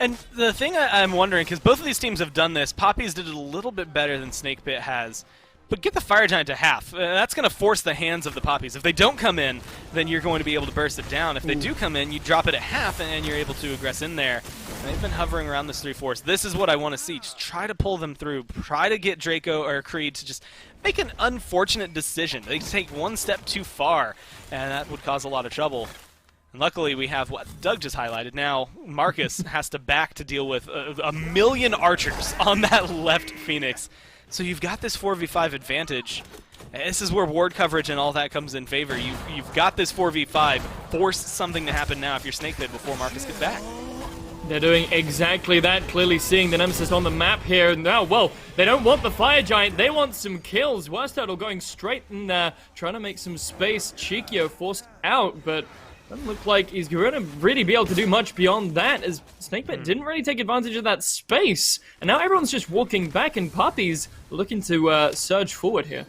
And the thing I'm wondering, because both of these teams have done this, Poppies did it a little bit better than Snakebit has. But get the Fire Giant to half. That's going to force the hands of the Poppies. If they don't come in, then you're going to be able to burst it down. If they do come in, you drop it at half, and you're able to aggress in there. And they've been hovering around this 3/4. This is what I want to see. Just try to pull them through. Try to get Draco or Creed to just make an unfortunate decision. They take 1 step too far, and that would cause a lot of trouble. And luckily, we have what Doug just highlighted. Now, Marcus has to back to deal with a million archers on that left Phoenix. So you've got this 4v5 advantage. This is where ward coverage and all that comes in favor. You've got this 4v5. Force something to happen now if you're Snakebit before Marcus gets back. They're doing exactly that, clearly seeing the Nemesis on the map here. Now, well, they don't want the Fire Giant, they want some kills. Worst Turtle going straight in there, trying to make some space. Cheekio forced out, but doesn't look like he's going to really be able to do much beyond that, as Snakepit didn't really take advantage of that space. And now everyone's just walking back, and Poppies looking to surge forward here.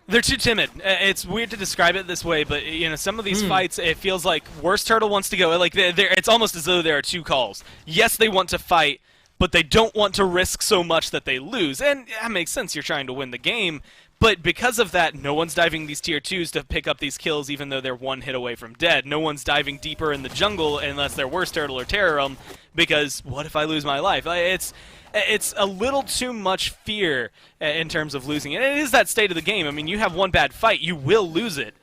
They're too timid. It's weird to describe it this way, but you know, some of these fights, it feels like Worst Turtle wants to go. Like it's almost as though there are two calls. Yes, they want to fight, but they don't want to risk so much that they lose. And that makes sense. You're trying to win the game. But because of that, no one's diving these tier 2s to pick up these kills, even though they're one hit away from dead. No one's diving deeper in the jungle unless they're Worst Turtle or Terrorum, because what if I lose my life? It's a little too much fear in terms of losing it. It is that state of the game. I mean, you have one bad fight, you will lose it.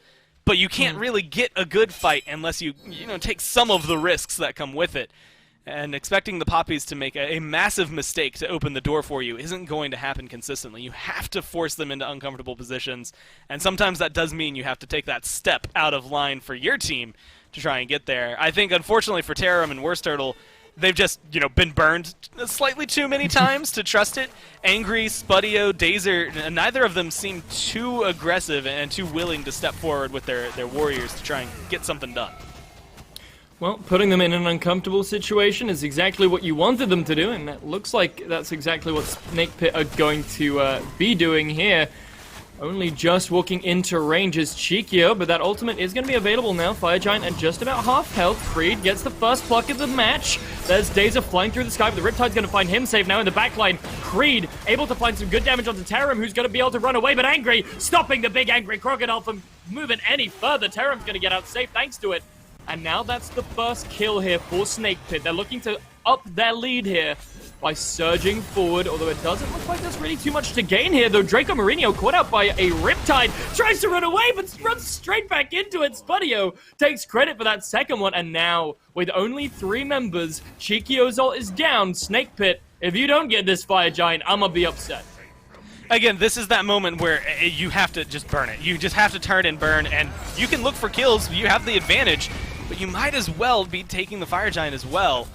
But you can't really get a good fight unless you take some of the risks that come with it. And expecting the Poppies to make a massive mistake to open the door for you isn't going to happen consistently. You have to force them into uncomfortable positions. And sometimes that does mean you have to take that step out of line for your team to try and get there. I think, unfortunately for Terrorum and Worst Turtle, they've just, been burned slightly too many times to trust it. Angry, Spudio, Dazer, neither of them seem too aggressive and too willing to step forward with their warriors to try and get something done. Well, putting them in an uncomfortable situation is exactly what you wanted them to do, and that looks like that's exactly what Snakepit are going to be doing here. Only just walking into range is Cheekio, but that ultimate is going to be available now. Fire Giant at just about half health. Creed gets the first pluck of the match. There's Dazer flying through the sky, but the Riptide's going to find him safe now in the backline. Creed able to find some good damage onto Terram, who's going to be able to run away, but Angry stopping the big Angry Crocodile from moving any further. Terram's going to get out safe thanks to it. And now that's the first kill here for Snakepit. They're looking to up their lead here by surging forward, although it doesn't look like there's really too much to gain here, though Draco Mourinho caught out by a Riptide, tries to run away, but runs straight back into it. Spudio takes credit for that second one, and now, with only 3 members, Cheekio's ult is down. Snakepit, if you don't get this Fire Giant, I'm gonna be upset. Again, this is that moment where you have to just burn it. You just have to turn and burn, and you can look for kills, you have the advantage, but you might as well be taking the Fire Giant as well.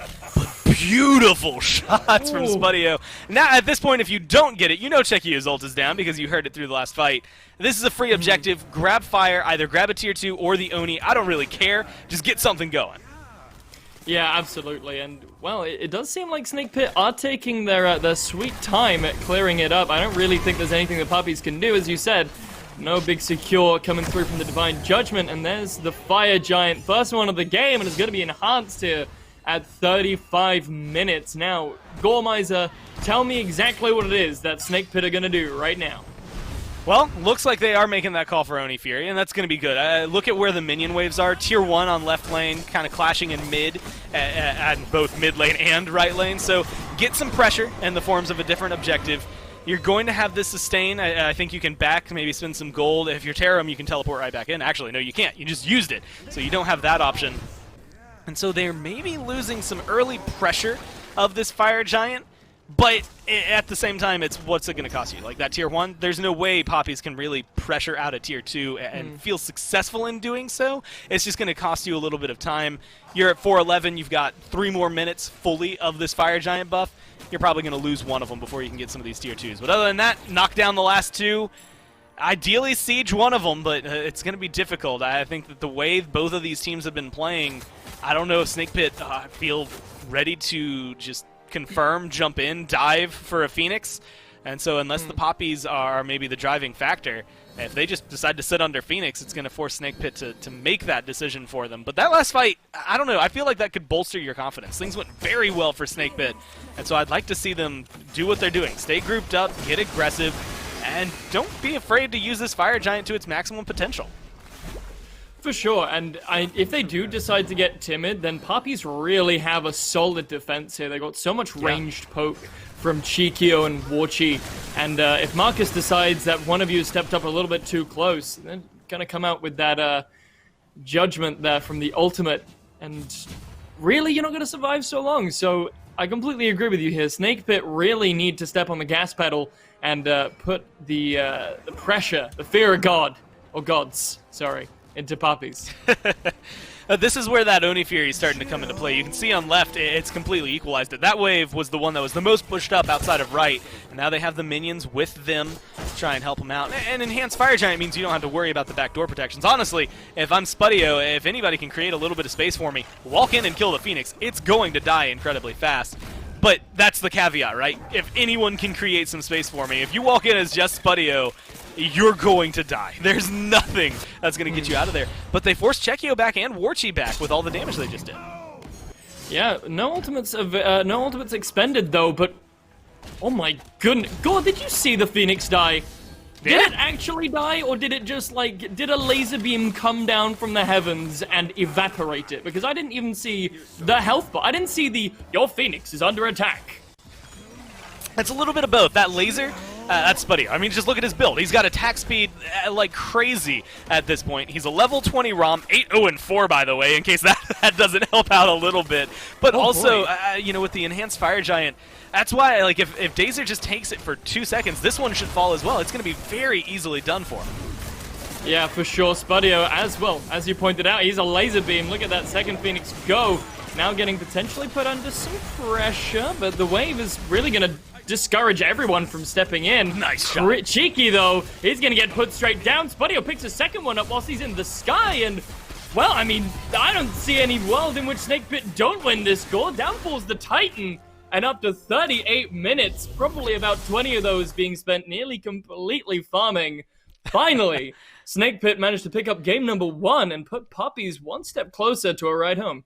Beautiful shots from Spudio. Now, at this point, if you don't get it, Cheekio's ult is down because you heard it through the last fight. This is a free objective. Grab fire, either grab a tier 2 or the Oni. I don't really care. Just get something going. Yeah, absolutely. And, well, it does seem like Snakepit are taking their sweet time at clearing it up. I don't really think there's anything the Poppies can do, as you said. No big secure coming through from the Divine Judgment, and there's the Fire Giant. First one of the game, and it's going to be enhanced here at 35 minutes. Now, Gormizer, tell me exactly what it is that Snakepit are going to do right now. Well, looks like they are making that call for Oni Fury, and that's going to be good. Look at where the minion waves are. Tier 1 on left lane, kind of clashing in mid, at both mid lane and right lane. So get some pressure in the forms of a different objective. You're going to have this sustain. I think you can back, maybe spend some gold. If you're Terram, you can teleport right back in. Actually, no, you can't. You just used it, so you don't have that option. And so they're maybe losing some early pressure of this Fire Giant, but at the same time, what's it going to cost you? Like that tier 1, there's no way Poppies can really pressure out a tier 2 and feel successful in doing so. It's just going to cost you a little bit of time. You're at 411, you've got 3 more minutes fully of this Fire Giant buff. You're probably going to lose one of them before you can get some of these tier 2s. But other than that, knock down the last 2. Ideally siege one of them, but it's going to be difficult. I think that the way both of these teams have been playing, I don't know if Snakepit feel ready to just confirm, jump in, dive for a Phoenix. And so unless the Poppies are maybe the driving factor, if they just decide to sit under Phoenix, it's going to force Snakepit to make that decision for them. But that last fight, I don't know, I feel like that could bolster your confidence. Things went very well for Snakepit, and so I'd like to see them do what they're doing. Stay grouped up, get aggressive, and don't be afraid to use this Fire Giant to its maximum potential. For sure, and if they do decide to get timid, then Poppies really have a solid defense here. They got so much ranged poke from Cheekio and Warchi, and if Marcus decides that one of you stepped up a little bit too close, they're gonna come out with that judgment there from the ultimate, and really you're not gonna survive so long. So I completely agree with you here. Snakepit really need to step on the gas pedal and put the pressure, the fear of God, or gods, sorry, into Poppies. This is where that Oni Fury is starting to come into play. You can see on left, it's completely equalized it. That wave was the one that was the most pushed up outside of right, and now they have the minions with them to try and help them out. And Enhanced Fire Giant means you don't have to worry about the backdoor protections. Honestly, if I'm Spudio, if anybody can create a little bit of space for me, walk in and kill the Phoenix, it's going to die incredibly fast. But that's the caveat, right? If anyone can create some space for me, if you walk in as just Spudio, you're going to die. There's nothing that's going to get you out of there. But they forced Chekio back and Warchi back with all the damage they just did. Yeah, no ultimates expended though, but oh my goodness. God, did you see the Phoenix die? Did it actually die, or did it just, like, did a laser beam come down from the heavens and evaporate it? Because I didn't even see the health bar. I didn't see the, your Phoenix is under attack. It's a little bit of both. That laser, that's Spudio. I mean, just look at his build. He's got attack speed like crazy at this point. He's a level 20 ROM, 8-0-4, by the way, in case that doesn't help out a little bit. But also, you know, with the Enhanced Fire Giant, that's why, like, if Dazer just takes it for 2 seconds, this one should fall as well. It's going to be very easily done for him. Yeah, for sure. Spudio, as well, as you pointed out, he's a laser beam. Look at that second Phoenix go. Now getting potentially put under some pressure, but the wave is really going to discourage everyone from stepping in. Nice shot. Cheeky, though. He's going to get put straight down. Spudio picks a second one up whilst he's in the sky, and, well, I mean, I don't see any world in which Snake Pit don't win this score. Down falls the Titan, and up to 38 minutes, probably about 20 of those being spent nearly completely farming. Finally, Snake Pit managed to pick up game number 1 and put Poppies one step closer to a ride home.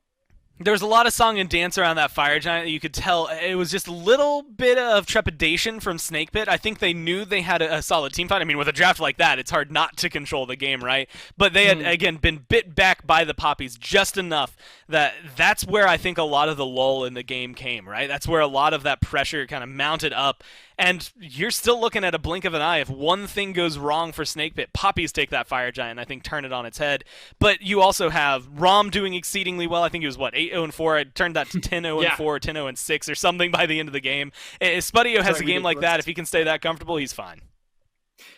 There was a lot of song and dance around that Fire Giant. You could tell it was just a little bit of trepidation from Snake Pit. I think they knew they had a solid team fight. I mean, with a draft like that, it's hard not to control the game, right? But they had, again, been bit back by the Poppies just enough that's where I think a lot of the lull in the game came, right? That's where a lot of that pressure kind of mounted up. And you're still looking at a blink of an eye. If one thing goes wrong for Snake Pit, Poppies take that Fire Giant and I think turn it on its head. But you also have Rom doing exceedingly well. I think it was, what, 8-0-4? I turned that to 10-0-4, 10-0-6 or something by the end of the game. If Spudio has a game like that, if he can stay that comfortable, he's fine.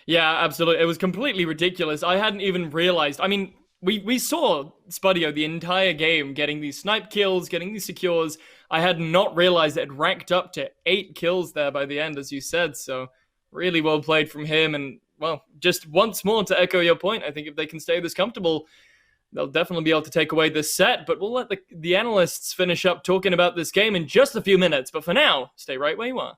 Yeah, absolutely. It was completely ridiculous. I hadn't even realized. I mean, we saw Spudio the entire game getting these snipe kills, getting these secures. I had not realized it racked up to 8 kills there by the end, as you said. So really well played from him. And, well, just once more to echo your point, I think if they can stay this comfortable, they'll definitely be able to take away this set. But we'll let the analysts finish up talking about this game in just a few minutes. But for now, stay right where you are.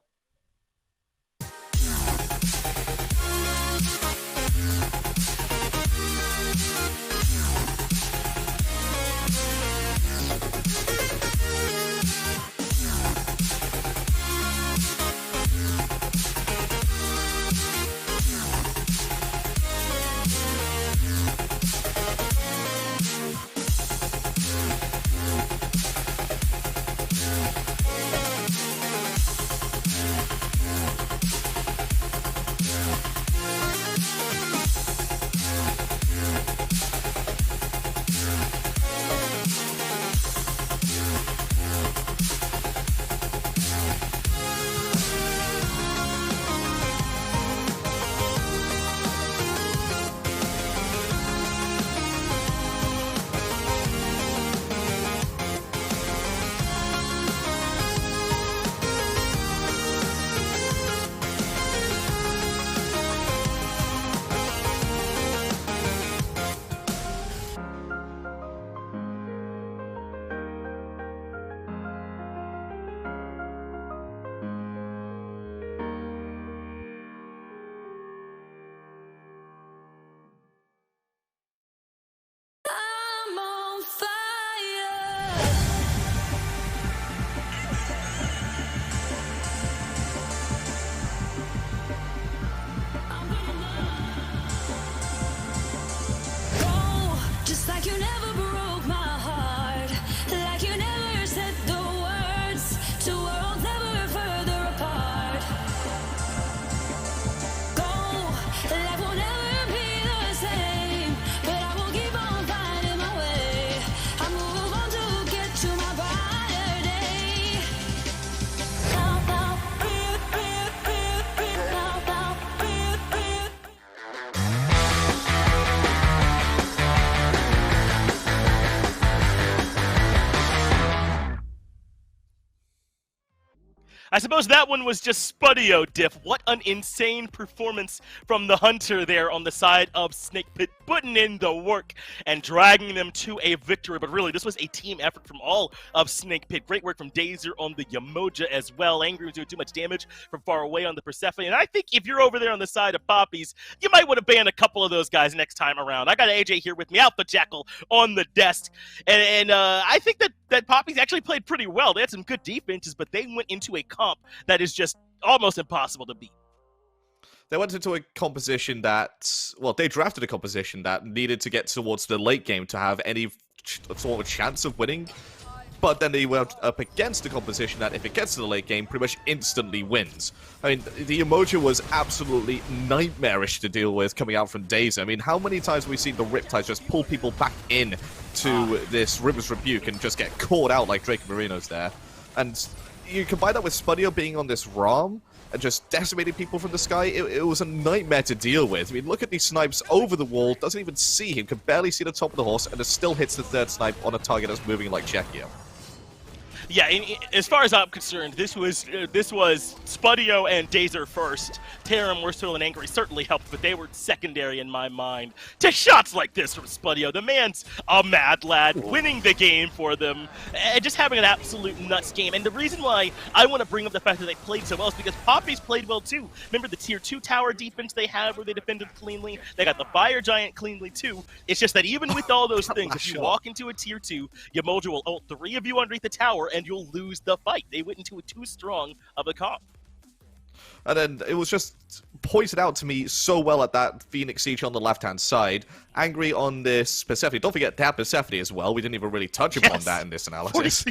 I suppose that one was just Spudio diff. What an insane performance from the Hunter there on the side of Snake Pit, putting in the work and dragging them to a victory. But really, this was a team effort from all of Snake Pit. Great work from Dazer on the Yamoja as well. Angry was doing too much damage from far away on the Persephone. And I think if you're over there on the side of Poppies, you might want to ban a couple of those guys next time around. I got AJ here with me, Alpha Jackal on the desk. And I think that Poppies actually played pretty well. They had some good defenses, but they went into a comp that is just almost impossible to beat. They went into a composition that, well, they drafted a composition that needed to get towards the late game to have any sort of chance of winning. But then they went up against a composition that, if it gets to the late game, pretty much instantly wins. I mean, the Emoji was absolutely nightmarish to deal with coming out from Dazer. I mean, how many times have we seen the Riptides just pull people back in to this River's Rebuke and just get caught out like Drake and Marino's there? And you combine that with Spudio being on this ROM and just decimating people from the sky, it was a nightmare to deal with. I mean, look at these snipes over the wall, doesn't even see him, can barely see the top of the horse, and it still hits the third snipe on a target that's moving like Czechia. Yeah, as far as I'm concerned, this was Spudio and Dazer first. Tarum, Worstful, and Angry certainly helped, but they were secondary in my mind to shots like this from Spudio. The man's a mad lad, winning the game for them, and just having an absolute nuts game. And the reason why I want to bring up the fact that they played so well is because Poppies played well too. Remember the tier 2 tower defense they had where they defended cleanly? They got the Fire Giant cleanly too. It's just that even with all those things, if you walk into a tier 2, Yamoja will ult 3 of you underneath the tower, and you'll lose the fight. They went into a too strong of a comp. And then it was just pointed out to me so well at that Phoenix Siege on the left-hand side. Angry on this Persephone. Don't forget that Persephone as well. We didn't even really touch upon that in this analysis.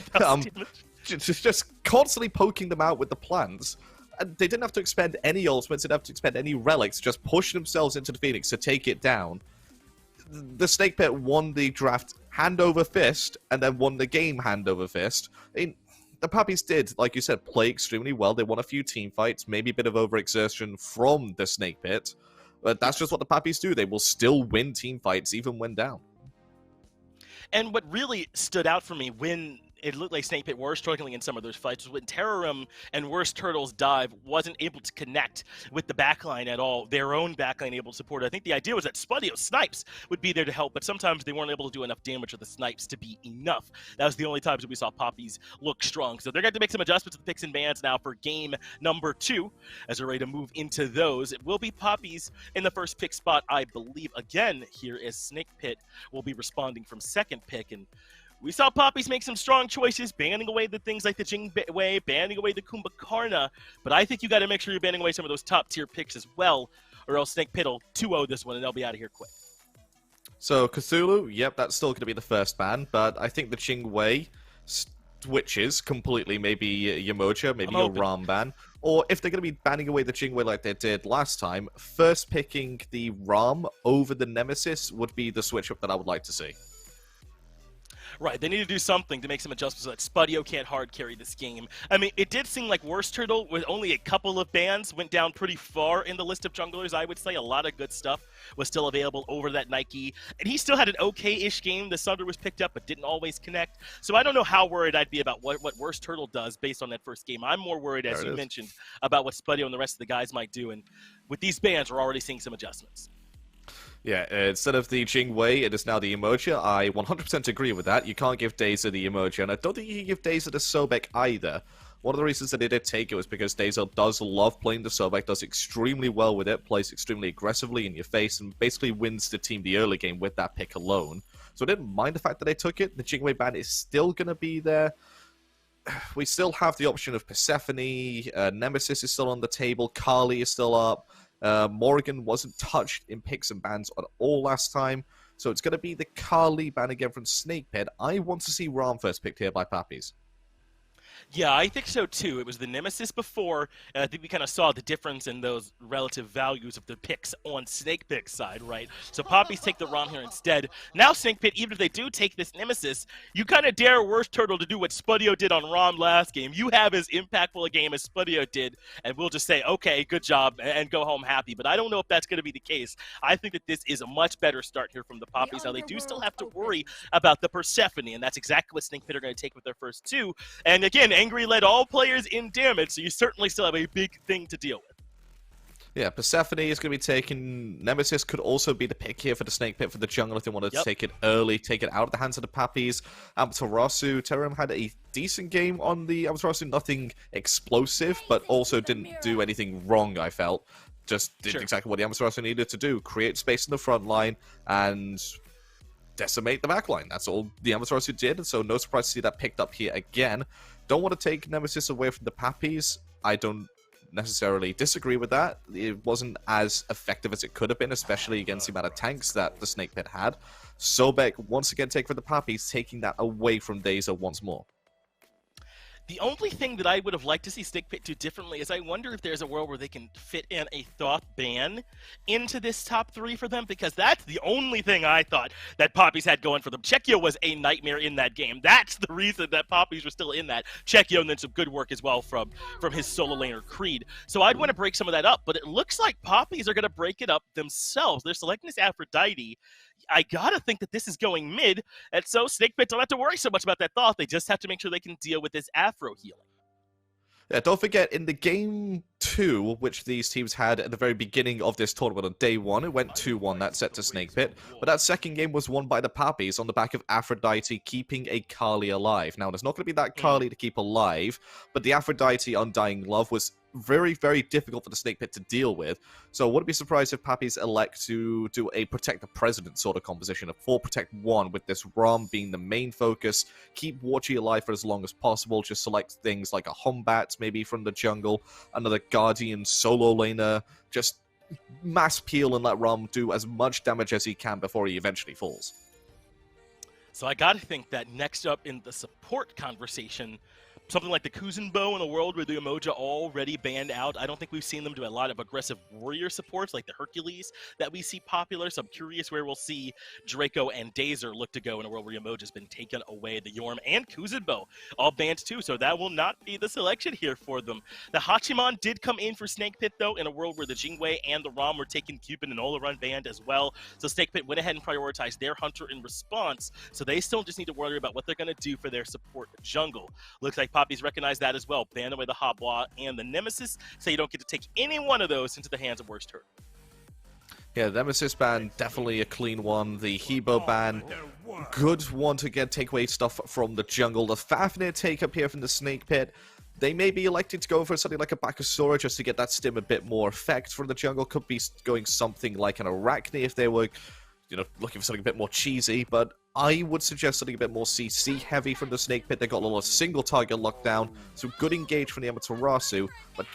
Just constantly poking them out with the plans. And they didn't have to expend any ultimates, they didn't have to expend any relics, just push themselves into the Phoenix to take it down. The Snake Pit won the draft hand over fist, and then won the game hand over fist. I mean, the Papis did, like you said, play extremely well. They won a few team fights, maybe a bit of overexertion from the Snake Pit. But that's just what the Papis do. They will still win team fights, even when down. And what really stood out for me when it looked like Snake Pit were struggling in some of those fights was when Terrorum and Worst Turtle's dive wasn't able to connect with the backline at all, their own backline able to support it. I think the idea was that Spudio snipes would be there to help, but sometimes they weren't able to do enough damage to the snipes to be enough. That was the only times that we saw Poppies look strong. So they're going to make some adjustments to the picks and bans now for game number 2 as we're ready to move into those. It will be Poppies in the first pick spot, I believe. Again, here is Snake Pit will be responding from second pick, and we saw Poppies make some strong choices, banning away the things like the Jingwei, banning away the Kumbhakarna, but I think you got to make sure you're banning away some of those top-tier picks as well, or else Snake Pit will 2-0 this one, and they'll be out of here quick. So, Cthulhu, yep, that's still going to be the first ban, but I think the Jingwei switches completely, maybe Yamoja, maybe a Ram ban, or if they're going to be banning away the Jingwei like they did last time, first picking the Ram over the Nemesis would be the switch-up that I would like to see. Right, they need to do something to make some adjustments so that Spudio can't hard carry this game. I mean, it did seem like Worst Turtle, with only a couple of bans, went down pretty far in the list of junglers. I would say a lot of good stuff was still available over that Nike. And he still had an okay-ish game. The Sunder was picked up, but didn't always connect. So I don't know how worried I'd be about what Worst Turtle does based on that first game. I'm more worried, as you mentioned, about what Spudio and the rest of the guys might do. And with these bans, we're already seeing some adjustments. Yeah, instead of the Jingwei, it is now the Emoji. I 100% agree with that. You can't give Dazer the Emoji, and I don't think you can give Dazer the Sobek either. One of the reasons that they did take it was because Dazer does love playing the Sobek, does extremely well with it, plays extremely aggressively in your face, and basically wins the team the early game with that pick alone. So I didn't mind the fact that they took it. The Jingwei ban is still going to be there. We still have the option of Persephone, Nemesis is still on the table, Kali is still up. Morrigan wasn't touched in picks and bans at all last time, so it's going to be the Kali ban again from Snake Pit. I want to see Ram first picked here by Papis. Yeah, I think so too. It was the Nemesis before, and I think we kind of saw the difference in those relative values of the picks on Snake Pit's side, right? So Poppies take the Rom here instead. Now Snake Pit, even if they do take this Nemesis, you kind of dare Worst Turtle to do what Spudio did on Rom last game. You have as impactful a game as Spudio did, and we'll just say, okay, good job, and go home happy. But I don't know if that's going to be the case. I think that this is a much better start here from the Poppies. Now, they do still have to worry about the Persephone, and that's exactly what Snake Pit are going to take with their first two. And again, again, Angry led all players in damage, so you certainly still have a big thing to deal with. Yeah, Persephone is going to be taken. Nemesis could also be the pick here for the Snake Pit for the jungle if they wanted to take it early, take it out of the hands of the Papis. Amaterasu, Terum had a decent game on the Amaterasu, nothing explosive, but also didn't do anything wrong, I felt. Just did exactly what the Amaterasu needed to do, create space in the front line and decimate the back line. That's all the Amaterasu did, and so no surprise to see that picked up here again. Don't want to take Nemesis away from the Papis. I don't necessarily disagree with that. It wasn't as effective as it could have been, especially against the amount of tanks that the Snake Pit had. Sobek once again take for the Papis, taking that away from Dazer once more. The only thing that I would have liked to see Snake Pit do differently is I wonder if there's a world where they can fit in a Thoth ban into this top 3 for them, because that's the only thing I thought that Poppies had going for them. Chekio was a nightmare in that game. That's the reason that Poppies were still in that. Chekio, and then some good work as well from his solo laner Creed. So I'd want to break some of that up, but it looks like Poppies are going to break it up themselves. They're selecting this Aphrodite. I gotta think that this is going mid, and so Snake Pit don't have to worry so much about that Thoth. They just have to make sure they can deal with this Afro healing. Yeah, don't forget, in the game 2, which these teams had at the very beginning of this tournament on day 1, it went 2-1, that set to Snake Pit, but that second game was won by the Papis on the back of Aphrodite keeping a Kali alive. Now, there's not going to be that Kali to keep alive, but the Aphrodite Undying Love was very, very difficult for the Snake Pit to deal with, so I wouldn't be surprised if Papis elect to do a Protect the President sort of composition, a 4 Protect 1, with this Rom being the main focus, keep Warchi alive for as long as possible, just select things like a Hombat maybe from the jungle, another Guardian solo laner, just mass peel and let Rom do as much damage as he can before he eventually falls. So I gotta think that next up in the support conversation, something like the Kuzenbo in a world where the Umoja already banned out. I don't think we've seen them do a lot of aggressive warrior supports like the Hercules that we see popular, so I'm curious where we'll see Draco and Dazer look to go in a world where Umoja's been taken away. The Yorm and Kuzenbo all banned too, so that will not be the selection here for them. The Hachiman did come in for Snake Pit though in a world where the Jingwei and the Rom were taken Cupid and Olarun banned as well, so Snake Pit went ahead and prioritized their Hunter in response, so they still just need to worry about what they're going to do for their support jungle. Looks like Poppies recognize that as well. Ban away the Hobwa and the Nemesis, so you don't get to take any one of those into the hands of Worst Hurt. Yeah, the Nemesis ban, definitely a clean one. The Hebo ban, good one to take away stuff from the jungle. The Fafnir take up here from the Snake Pit. They may be electing to go for something like a Bakasura just to get that stim a bit more effect from the jungle. Could be going something like an Arachne if they were, looking for something a bit more cheesy, but I would suggest something a bit more CC heavy from the Snake Pit. They got a lot of single target lockdown, so good engage from the Amaterasu, but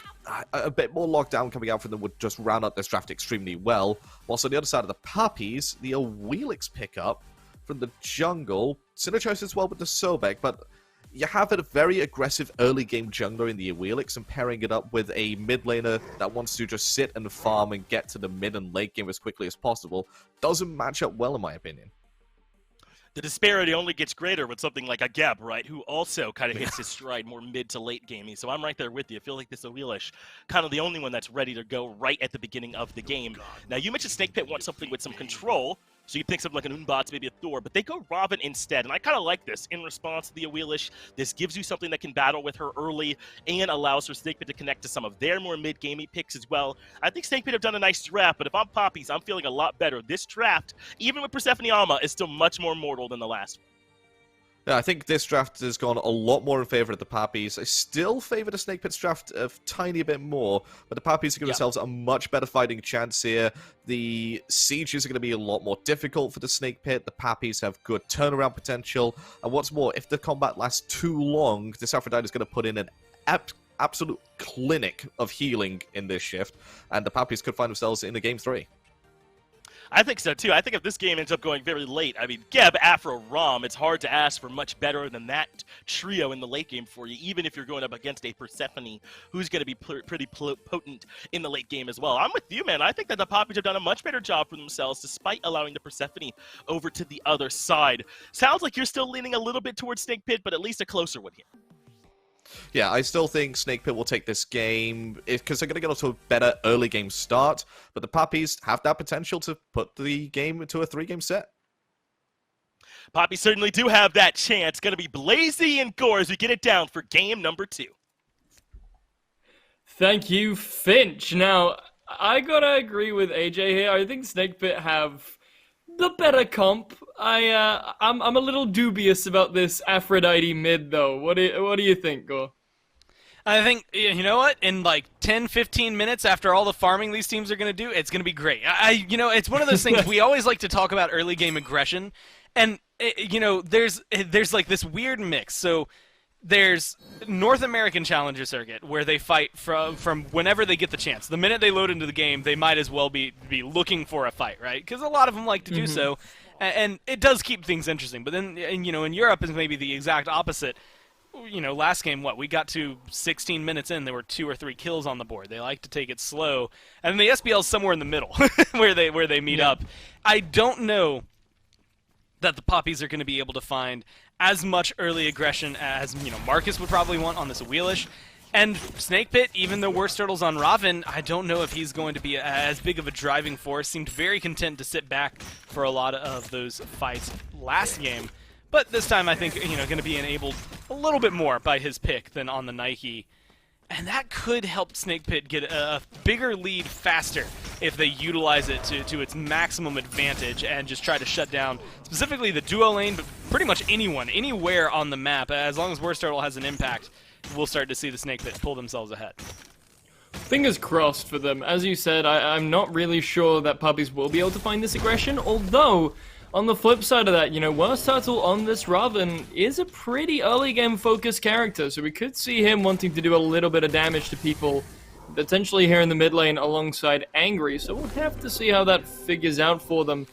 a bit more lockdown coming out from them would just round up this draft extremely well. Whilst on the other side of the Pappies, the Wheelix pickup from the jungle synergizes well with the Sobek, but you have a very aggressive early game jungler in the Wheelix, and pairing it up with a mid laner that wants to just sit and farm and get to the mid and late game as quickly as possible doesn't match up well in my opinion. The disparity only gets greater with something like a Geb, right, who also kind of hits his stride more mid to late gaming. So I'm right there with you. I feel like this Awilish, kind of the only one that's ready to go right at the beginning of the game. Now, you mentioned Snake Pit wants something with some control, so you'd think something like an Unbots, maybe a Thor, but they go Robin instead, and I kind of like this. In response to the Awilish, this gives you something that can battle with her early and allows for Snake Pit to connect to some of their more mid-gaming picks as well. I think Snake Pit have done a nice draft, but if I'm Poppies, I'm feeling a lot better. This draft, even with Persephone Alma, is still much more mortal than the last one. Yeah, I think this draft has gone a lot more in favor of the Pappies. I still favor the Snake Pit's draft a tiny bit more, but the Pappies give themselves a much better fighting chance here. The sieges are going to be a lot more difficult for the Snake Pit. The Pappies have good turnaround potential, and what's more, if the combat lasts too long, this Aphrodite is going to put in an absolute clinic of healing in this shift, and the Pappies could find themselves in the game 3. I think so, too. I think if this game ends up going very late, I mean, Geb, Afro, Rom, it's hard to ask for much better than that trio in the late game for you, even if you're going up against a Persephone who's going to be pretty potent in the late game as well. I'm with you, man. I think that the Poppies have done a much better job for themselves despite allowing the Persephone over to the other side. Sounds like you're still leaning a little bit towards Snake Pit, but at least a closer one here. Yeah, I still think Snake Pit will take this game because they're going to get off to a better early game start, but the Pappies have that potential to put the game into a 3-game set. Poppy certainly do have that chance. Going to be Blazy and Gore as we get it down for game number 2. Thank you, Finch. Now, I gotta agree with AJ here. I think SnakePit have the better comp. I'm a little dubious about this Aphrodite mid, though. What do you think, Gore? I think, you know what, in like 10, 15 minutes after all the farming these teams are going to do, it's going to be great. You know, it's one of those things we always like to talk about early game aggression, and, you know, there's like this weird mix. So there's North American Challenger Circuit, where they fight from whenever they get the chance. The minute they load into the game, they might as well be looking for a fight, right? Because a lot of them like to do so, and it does keep things interesting. But then, you know, in Europe is maybe the exact opposite. You know, last game, we got to 16 minutes in, there were 2 or 3 kills on the board. They like to take it slow. And the SBL's somewhere in the middle where they meet up. I don't know that the Poppies are going to be able to find as much early aggression as, you know, Marcus would probably want on this Wheelish. And SnakePit, even though Worst Turtle's on Robin, I don't know if he's going to be as big of a driving force. Seemed very content to sit back for a lot of those fights last game. But this time, I think, you know, going to be enabled a little bit more by his pick than on the Nike. And that could help SnakePit get a bigger lead faster if they utilize it to its maximum advantage and just try to shut down specifically the duo lane, but pretty much anyone, anywhere on the map. As long as Worst Turtle has an impact, we'll start to see the SnakePit pull themselves ahead. Fingers crossed for them. As you said, I'm not really sure that Poppies will be able to find this aggression, although on the flip side of that, you know, Worst Turtle on this Robin is a pretty early game focused character, so we could see him wanting to do a little bit of damage to people, potentially here in the mid lane alongside Angry, so we'll have to see how that figures out for them.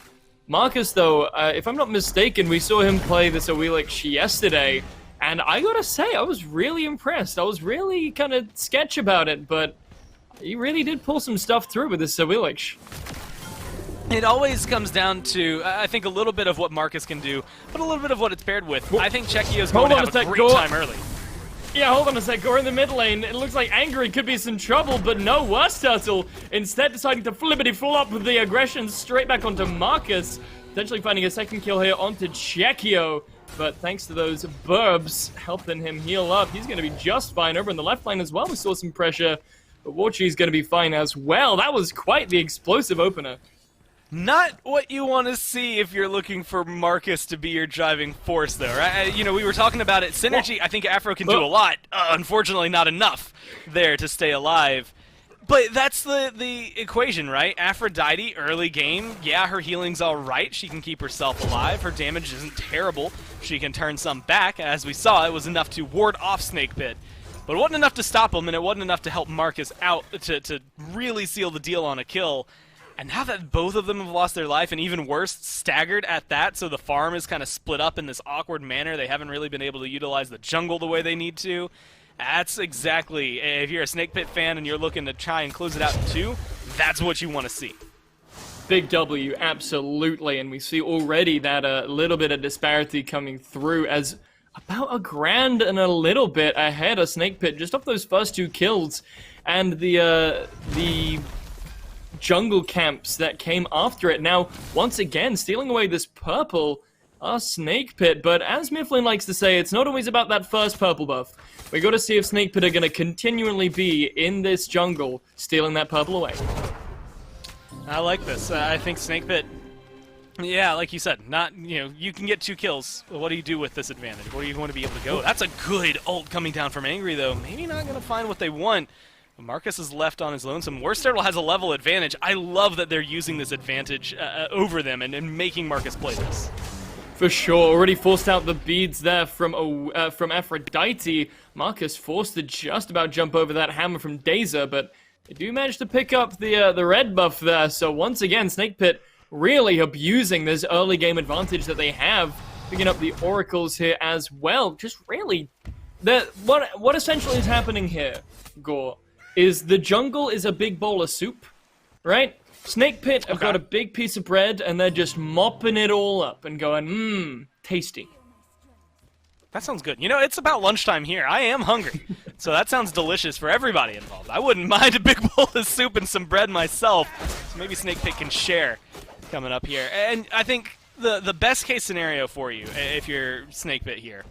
Marcus, though, if I'm not mistaken, we saw him play this Wheelish yesterday, and I gotta say, I was really impressed. I was really kind of sketch about it, but he really did pull some stuff through with this Wheelish. It always comes down to, I think, a little bit of what Marcus can do, but a little bit of what it's paired with. I think Chekio's going to have a great time early. Yeah, hold on a sec. Gore in the mid lane. It looks like Angry could be some trouble, but no, Worst Turtle instead deciding to flippity-flop with the aggression straight back onto Marcus, potentially finding a second kill here onto Chekio. But thanks to those burbs helping him heal up, he's going to be just fine. Over in the left lane as well, we saw some pressure, but Warchi's going to be fine as well. That was quite the explosive opener. Not what you want to see if you're looking for Marcus to be your driving force, though, right? You know, we were talking about it. Synergy, I think Afro can do a lot. Unfortunately, not enough there to stay alive. But that's the equation, right? Aphrodite, early game, yeah, her healing's all right. She can keep herself alive. Her damage isn't terrible. She can turn some back. As we saw, it was enough to ward off SnakePit. But it wasn't enough to stop him, and it wasn't enough to help Marcus out to really seal the deal on a kill. And now that both of them have lost their life, and even worse, staggered at that, so the farm is kind of split up in this awkward manner. They haven't really been able to utilize the jungle the way they need to. That's exactly, if you're a SnakePit fan and you're looking to try and close it out in 2, that's what you want to see. Big W, absolutely, and we see already that little bit of disparity coming through as about a grand and a little bit ahead of SnakePit just off those first 2 kills, and the jungle camps that came after it. Now, once again, stealing away this purple are SnakePit, but as Mifflin likes to say, it's not always about that first purple buff. We got to see if SnakePit are going to continually be in this jungle, stealing that purple away. I like this. I think SnakePit, yeah, like you said, not, you know, you can get 2 kills. What do you do with this advantage? Where are you going to be able to go? That's a good ult coming down from Angry, though. Maybe not going to find what they want. Marcus is left on his lonesome. Worst Turtle has a level advantage. I love that they're using this advantage over them and making Marcus play this. For sure, already forced out the beads there from Aphrodite. Marcus forced to just about jump over that hammer from Dazer, but they do manage to pick up the red buff there. So once again, SnakePit really abusing this early game advantage that they have, picking up the oracles here as well. Just really, what essentially is happening here, Gore, is the jungle is a big bowl of soup, right? SnakePit have got a big piece of bread, and they're just mopping it all up and going, tasty. That sounds good. You know, it's about lunchtime here. I am hungry, so that sounds delicious for everybody involved. I wouldn't mind a big bowl of soup and some bread myself, so maybe SnakePit can share coming up here. And I think the best case scenario for you, if you're Snakebit here,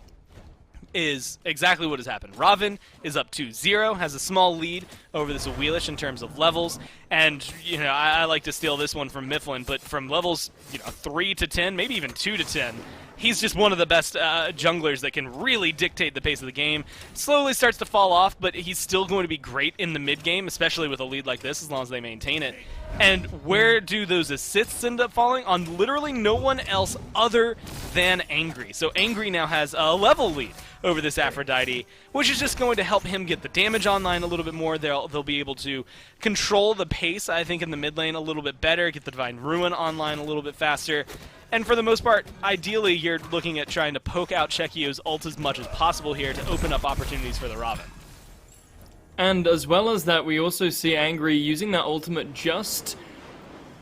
is exactly what has happened. Robin is up 2-0, has a small lead over this Wheelish in terms of levels, and I like to steal this one from Mifflin, but from levels 3 to 10, maybe even 2 to 10, he's just one of the best junglers that can really dictate the pace of the game. Slowly starts to fall off, but he's still going to be great in the mid game, especially with a lead like this, as long as they maintain it. And where do those assists end up falling? On literally no one else other than Angry. So Angry now has a level lead over this Aphrodite, which is just going to help him get the damage online a little bit more. They'll be able to control the pace, I think, in the mid lane a little bit better, get the Divine Ruin online a little bit faster. And for the most part, ideally, you're looking at trying to poke out Chekio's ult as much as possible here to open up opportunities for the Robin. And as well as that, we also see Angry using that ultimate just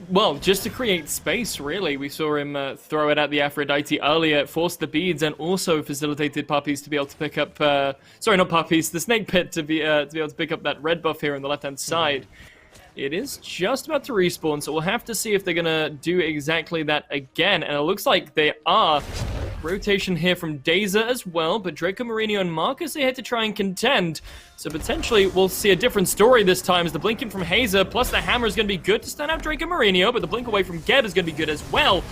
to create space, really. We saw him throw it at the Aphrodite earlier, it forced the beads, and also facilitated Poppies to be able to pick up... sorry, not Poppies, the Snake Pit to be able to pick up that red buff here on the left-hand side. It is just about to respawn, so we'll have to see if they're going to do exactly that again. And it looks like they are. Rotation here from Dazer as well, but Draco Mourinho and Marcus are here to try and contend. So potentially we'll see a different story this time, as the blink in from Hazer plus the hammer is going to be good to stand out Draco Mourinho, but the blink away from Geb is going to be good as well.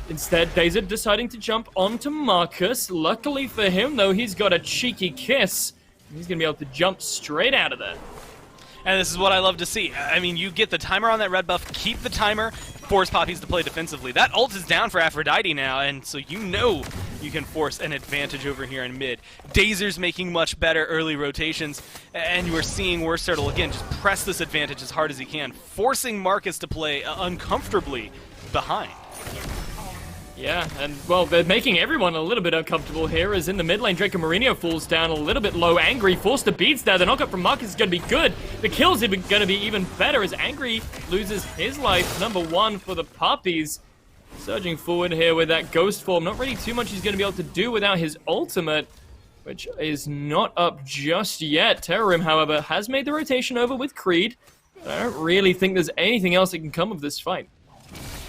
Instead, Dazer deciding to jump onto Marcus. Luckily for him, though, he's got a cheeky kiss. He's going to be able to jump straight out of there. And this is what I love to see. I mean, you get the timer on that red buff, keep the timer, force Poppies to play defensively. That ult is down for Aphrodite now, and so you can force an advantage over here in mid. Dazer's making much better early rotations, and you are seeing Worst Turtle, again, just press this advantage as hard as he can, forcing Marcus to play uncomfortably behind. Yeah, and, well, they're making everyone a little bit uncomfortable here, as in the mid lane, Draco Mourinho falls down a little bit low. Angry forced the beats there. The knockup from Marcus is going to be good. The kill's even going to be even better, as Angry loses his life. Number 1 for the Poppies. Surging forward here with that ghost form. Not really too much he's going to be able to do without his ultimate, which is not up just yet. Terrorim, however, has made the rotation over with Creed. I don't really think there's anything else that can come of this fight.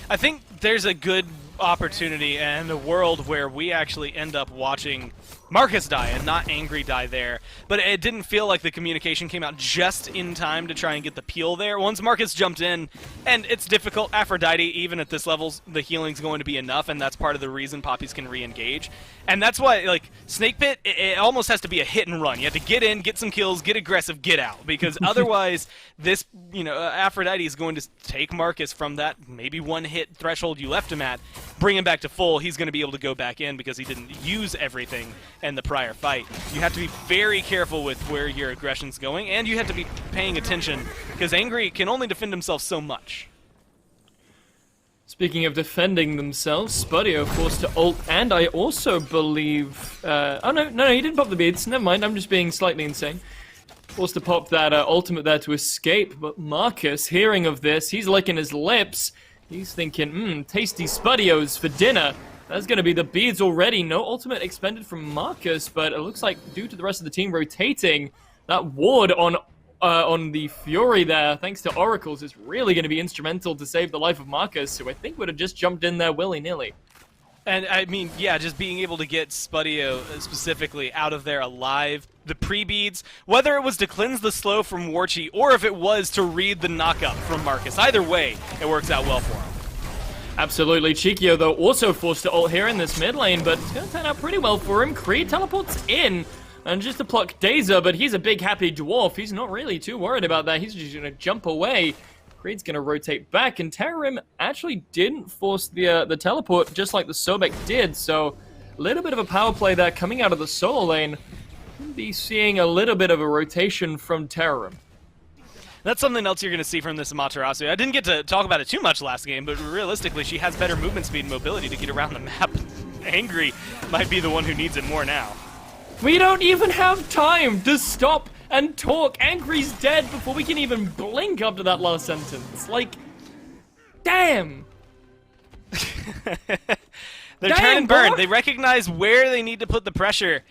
I think there's a good opportunity and a world where we actually end up watching Marcus die and not Angry die there. But it didn't feel like the communication came out just in time to try and get the peel there. Once Marcus jumped in, and it's difficult, Aphrodite, even at this level, the healing's going to be enough, and that's part of the reason Poppies can re-engage. And that's why, like, Snake Pit, it almost has to be a hit and run. You have to get in, get some kills, get aggressive, get out. Because otherwise, this, Aphrodite is going to take Marcus from that maybe one hit threshold you left him at, bring him back to full. He's going to be able to go back in because he didn't use everything in the prior fight. You have to be very careful with where your aggression's going, and you have to be paying attention because Angry can only defend himself so much. Speaking of defending themselves, Spudio forced to ult, and I also believe... oh, no, he didn't pop the beads. Never mind, I'm just being slightly insane. Forced to pop that ultimate there to escape, but Marcus, hearing of this, he's licking his lips. He's thinking, tasty Spudios for dinner. That's going to be the beads already. No ultimate expended from Marcus, but it looks like due to the rest of the team rotating, that ward on the Fury there, thanks to Oracles, is really going to be instrumental to save the life of Marcus, who I think would have just jumped in there willy-nilly. And I mean, yeah, just being able to get Spudio specifically out of there alive, the pre-beads, whether it was to cleanse the slow from Warchi or if it was to read the knockup from Marcus, either way, it works out well for him. Absolutely. Chikio, though, also forced to ult here in this mid lane, but it's going to turn out pretty well for him. Creed teleports in, and just to pluck Dazer, but he's a big happy dwarf. He's not really too worried about that. He's just going to jump away. Creed's going to rotate back, and Terrorim actually didn't force the teleport just like the Sobek did, so a little bit of a power play there coming out of the solo lane. We'll be seeing a little bit of a rotation from Terrorim. That's something else you're going to see from this Amaterasu. I didn't get to talk about it too much last game, but realistically, she has better movement speed and mobility to get around the map. Angry might be the one who needs it more now. We don't even have time to stop and talk. Angry's dead before we can even blink up to that last sentence. Like, damn. They're turn and burn. They recognize where they need to put the pressure.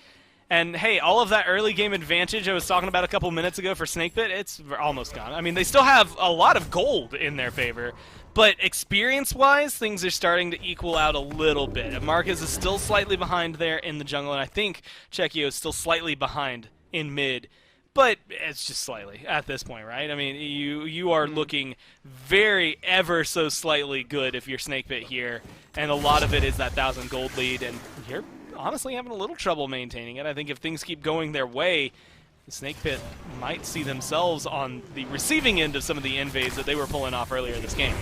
And hey, all of that early game advantage I was talking about a couple minutes ago for Snakebit, it's almost gone. I mean, they still have a lot of gold in their favor, But experience-wise, things are starting to equal out a little bit. Marcus is still slightly behind there in the jungle, and I think Chekio is still slightly behind in mid. But it's just slightly at this point, right? I mean, you are looking very ever so slightly good if you're SnakePit here, and a lot of it is that 1,000 gold lead, and you're honestly having a little trouble maintaining it. I think if things keep going their way, SnakePit might see themselves on the receiving end of some of the invades that they were pulling off earlier this game.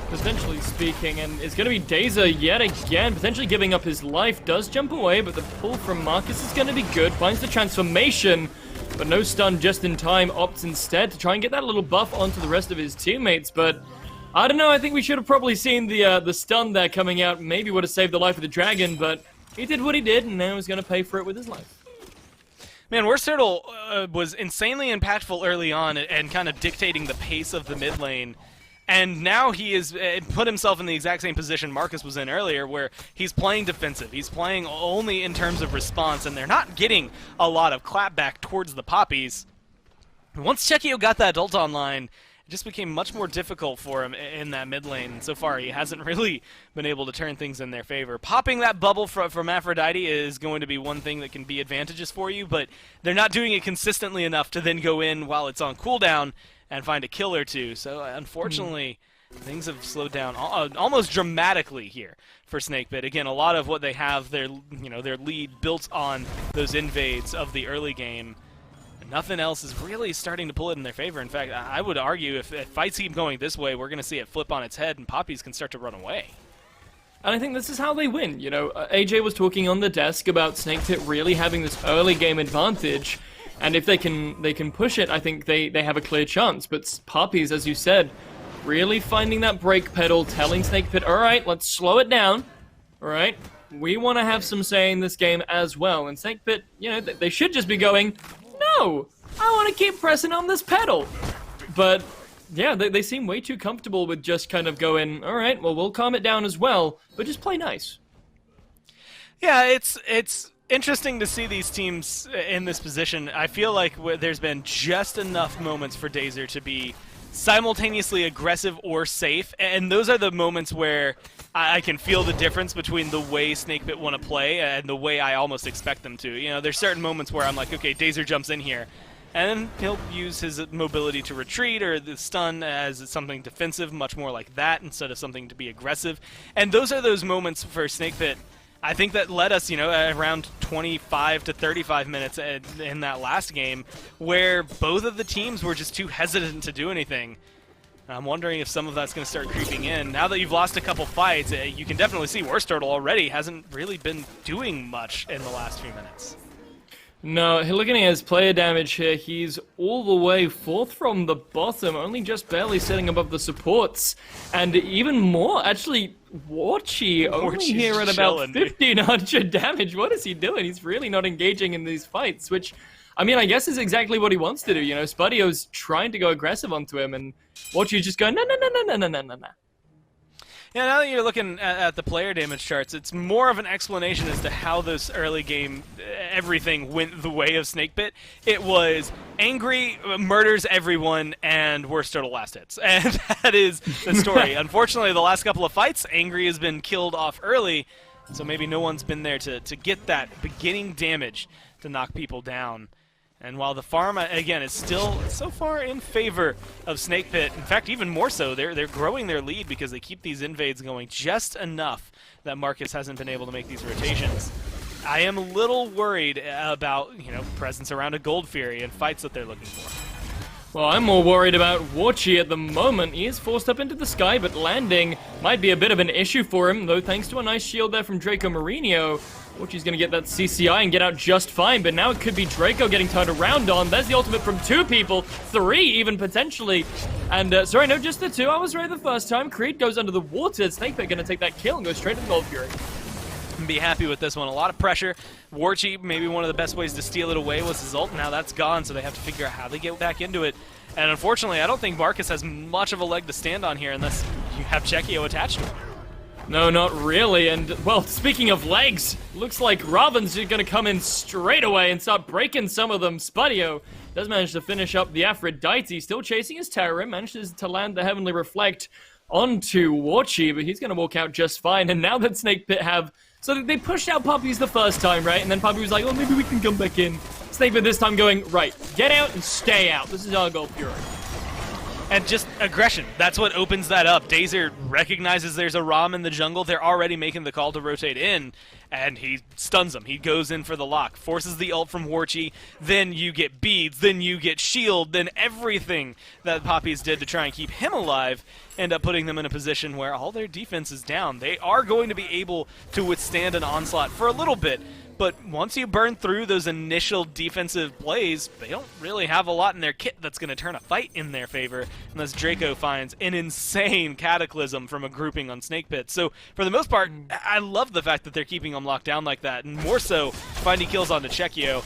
Potentially speaking, and it's going to be Dazer yet again, potentially giving up his life, does jump away, but the pull from Marcus is going to be good, finds the transformation, but no stun just in time, opts instead to try and get that little buff onto the rest of his teammates, but I don't know, I think we should have probably seen the stun there coming out, maybe would have saved the life of the dragon, but he did what he did, and now he's going to pay for it with his life. Man, Wursturtle was insanely impactful early on and kind of dictating the pace of the mid lane. And now he has put himself in the exact same position Marcus was in earlier, where he's playing defensive. He's playing only in terms of response, and they're not getting a lot of clapback towards the Poppies. Once Chekio got that ult online, it just became much more difficult for him in that mid lane. And so far, he hasn't really been able to turn things in their favor. Popping that bubble from Aphrodite is going to be one thing that can be advantageous for you, but they're not doing it consistently enough to then go in while it's on cooldown and find a kill or two. So unfortunately, things have slowed down almost dramatically here for SnakePit. Again, a lot of what they have, their lead built on those invades of the early game. Nothing else is really starting to pull it in their favor. In fact, I would argue if fights keep going this way, we're going to see it flip on its head and Poppies can start to run away. And I think this is how they win. You know, AJ was talking on the desk about SnakePit really having this early game advantage. And if they can push it, I think they have a clear chance. But Poppies, as you said, really finding that brake pedal, telling SnakePit, all right, let's slow it down. All right, we want to have some say in this game as well. And SnakePit, you know, they should just be going, no, I want to keep pressing on this pedal. But yeah, they seem way too comfortable with just kind of going, all right, well, we'll calm it down as well, but just play nice. Yeah, it's interesting to see these teams in this position. I feel like there's been just enough moments for Dazer to be simultaneously aggressive or safe, and those are the moments where I can feel the difference between the way SnakePit want to play and the way I almost expect them to. You know, there's certain moments where I'm like, okay, Dazer jumps in here, and he'll use his mobility to retreat or the stun as something defensive, much more like that instead of something to be aggressive. And those are those moments for SnakePit, I think, that led us, you know, around 25 to 35 minutes in that last game, where both of the teams were just too hesitant to do anything. I'm wondering if some of that's going to start creeping in. Now that you've lost a couple fights, you can definitely see Wursturtle already hasn't really been doing much in the last few minutes. No, looking at his player damage here, he's all the way fourth from the bottom, only just barely sitting above the supports. And even more, actually, Warchi only here at about 1,500 damage. What is he doing? He's really not engaging in these fights, which, I mean, I guess is exactly what he wants to do. You know, Spudio's trying to go aggressive onto him, and Warchi's just going, no. Yeah, now that you're looking at the player damage charts, it's more of an explanation as to how this early game, everything went the way of SnakePit. It was angry, murders everyone, and Wursturtle last hits. And that is the story. Unfortunately, the last couple of fights, Angry has been killed off early, so maybe no one's been there to get that beginning damage to knock people down. And while the farm, again, is still so far in favor of SnakePit, in fact, even more so, they're growing their lead because they keep these invades going just enough that Marcus hasn't been able to make these rotations. I am a little worried about, you know, presence around a Gold Fury and fights that they're looking for. Well, I'm more worried about Warchi at the moment. He is forced up into the sky, but landing might be a bit of an issue for him, though thanks to a nice shield there from Draco Mourinho, Warchi's going to get that CCI and get out just fine, but now it could be Draco getting turned around on. There's the ultimate from 2 people, 3 even potentially. And, sorry, no, just the 2. I was right the first time. Creed goes under the water. SnakePit going to take that kill and go straight to the Gold Fury. Be happy with this one. A lot of pressure. Warchi, maybe one of the best ways to steal it away was his ult. Now that's gone, so they have to figure out how they get back into it. And unfortunately, I don't think Marcus has much of a leg to stand on here unless you have Chekio attached to him. No, not really. And, well, speaking of legs, looks like Robin's going to come in straight away and start breaking some of them. Spudio does manage to finish up the Aphrodite, still chasing his Terror, manages to land the Heavenly Reflect onto Warchi, but he's going to walk out just fine. And now that Snake Pit have... So they pushed out Poppies the first time, right? And then Poppy was like, oh, maybe we can come back in. Snake Pit this time going, right, get out and stay out. This is our goal, Fury. And just aggression. That's what opens that up. Dazer recognizes there's a Rom in the jungle. They're already making the call to rotate in, and he stuns them. He goes in for the lock, forces the ult from Warchi. Then you get beads, then you get shield, then everything that Poppies did to try and keep him alive end up putting them in a position where all their defense is down. They are going to be able to withstand an onslaught for a little bit, but once you burn through those initial defensive plays, they don't really have a lot in their kit that's going to turn a fight in their favor unless Draco finds an insane cataclysm from a grouping on Snake Pit. So for the most part, I love the fact that they're keeping them locked down like that, and more so finding kills onto Chekio.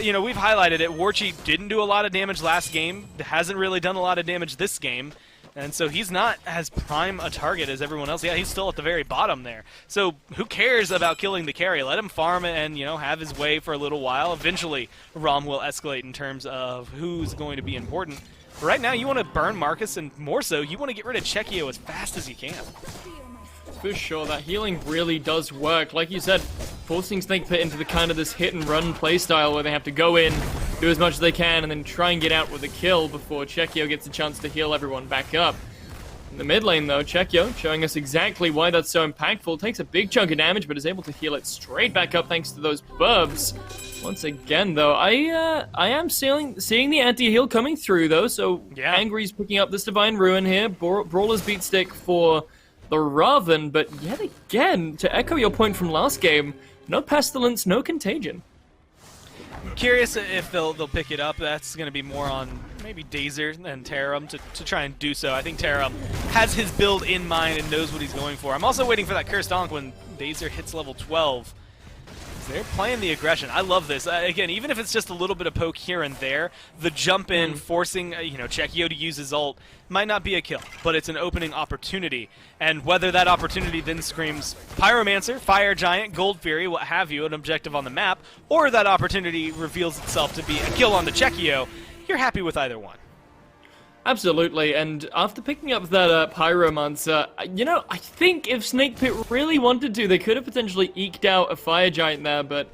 You know, we've highlighted it. Warchi didn't do a lot of damage last game, hasn't really done a lot of damage this game. And so he's not as prime a target as everyone else. Yeah, he's still at the very bottom there. So who cares about killing the carry? Let him farm and, you know, have his way for a little while. Eventually, Rom will escalate in terms of who's going to be important. But right now, you want to burn Marcus, and more so, you want to get rid of Chekio as fast as you can. For sure, that healing really does work. Like you said, forcing Snake Pit into the kind of this hit-and-run playstyle where they have to go in, do as much as they can, and then try and get out with a kill before Chekio gets a chance to heal everyone back up. In the mid lane, though, Chekio showing us exactly why that's so impactful. Takes a big chunk of damage, but is able to heal it straight back up thanks to those burbs. Once again, though, I am seeing the anti-heal coming through, though, so yeah. Angry's picking up this Divine Ruin here. Brawler's Beat Stick for the Raven, but yet again, to echo your point from last game, no Pestilence, no Contagion. Curious if they'll pick it up. That's going to be more on maybe Dazer and Tarum to try and do so. I think Tarum has his build in mind and knows what he's going for. I'm also waiting for that Cursed Donk when Dazer hits level 12. They're playing the aggression. I love this. Again, even if it's just a little bit of poke here and there, the jump in, forcing Chekio to use his ult might not be a kill, but it's an opening opportunity. And whether that opportunity then screams Pyromancer, Fire Giant, Gold Fury, what have you, an objective on the map, or that opportunity reveals itself to be a kill on the Chekio, you're happy with either one. Absolutely, and after picking up that Pyromancer, I think if Snake Pit really wanted to, they could have potentially eked out a Fire Giant there, but,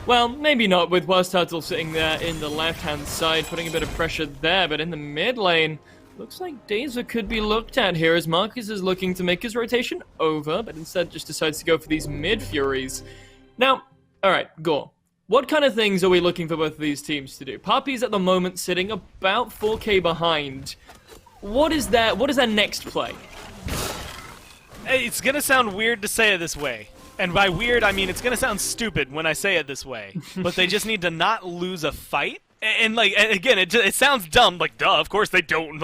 well, maybe not, with Worst Turtle sitting there in the left-hand side, putting a bit of pressure there, but in the mid lane, looks like Dazer could be looked at here, as Marcus is looking to make his rotation over, but instead just decides to go for these mid-Furies. Now, alright, Gore. What kind of things are we looking for both of these teams to do? Poppies at the moment sitting about 4k behind. What is their next play? It's going to sound weird to say it this way. And by weird, I mean it's going to sound stupid when I say it this way. But they just need to not lose a fight. And again, it sounds dumb, like, duh, of course they don't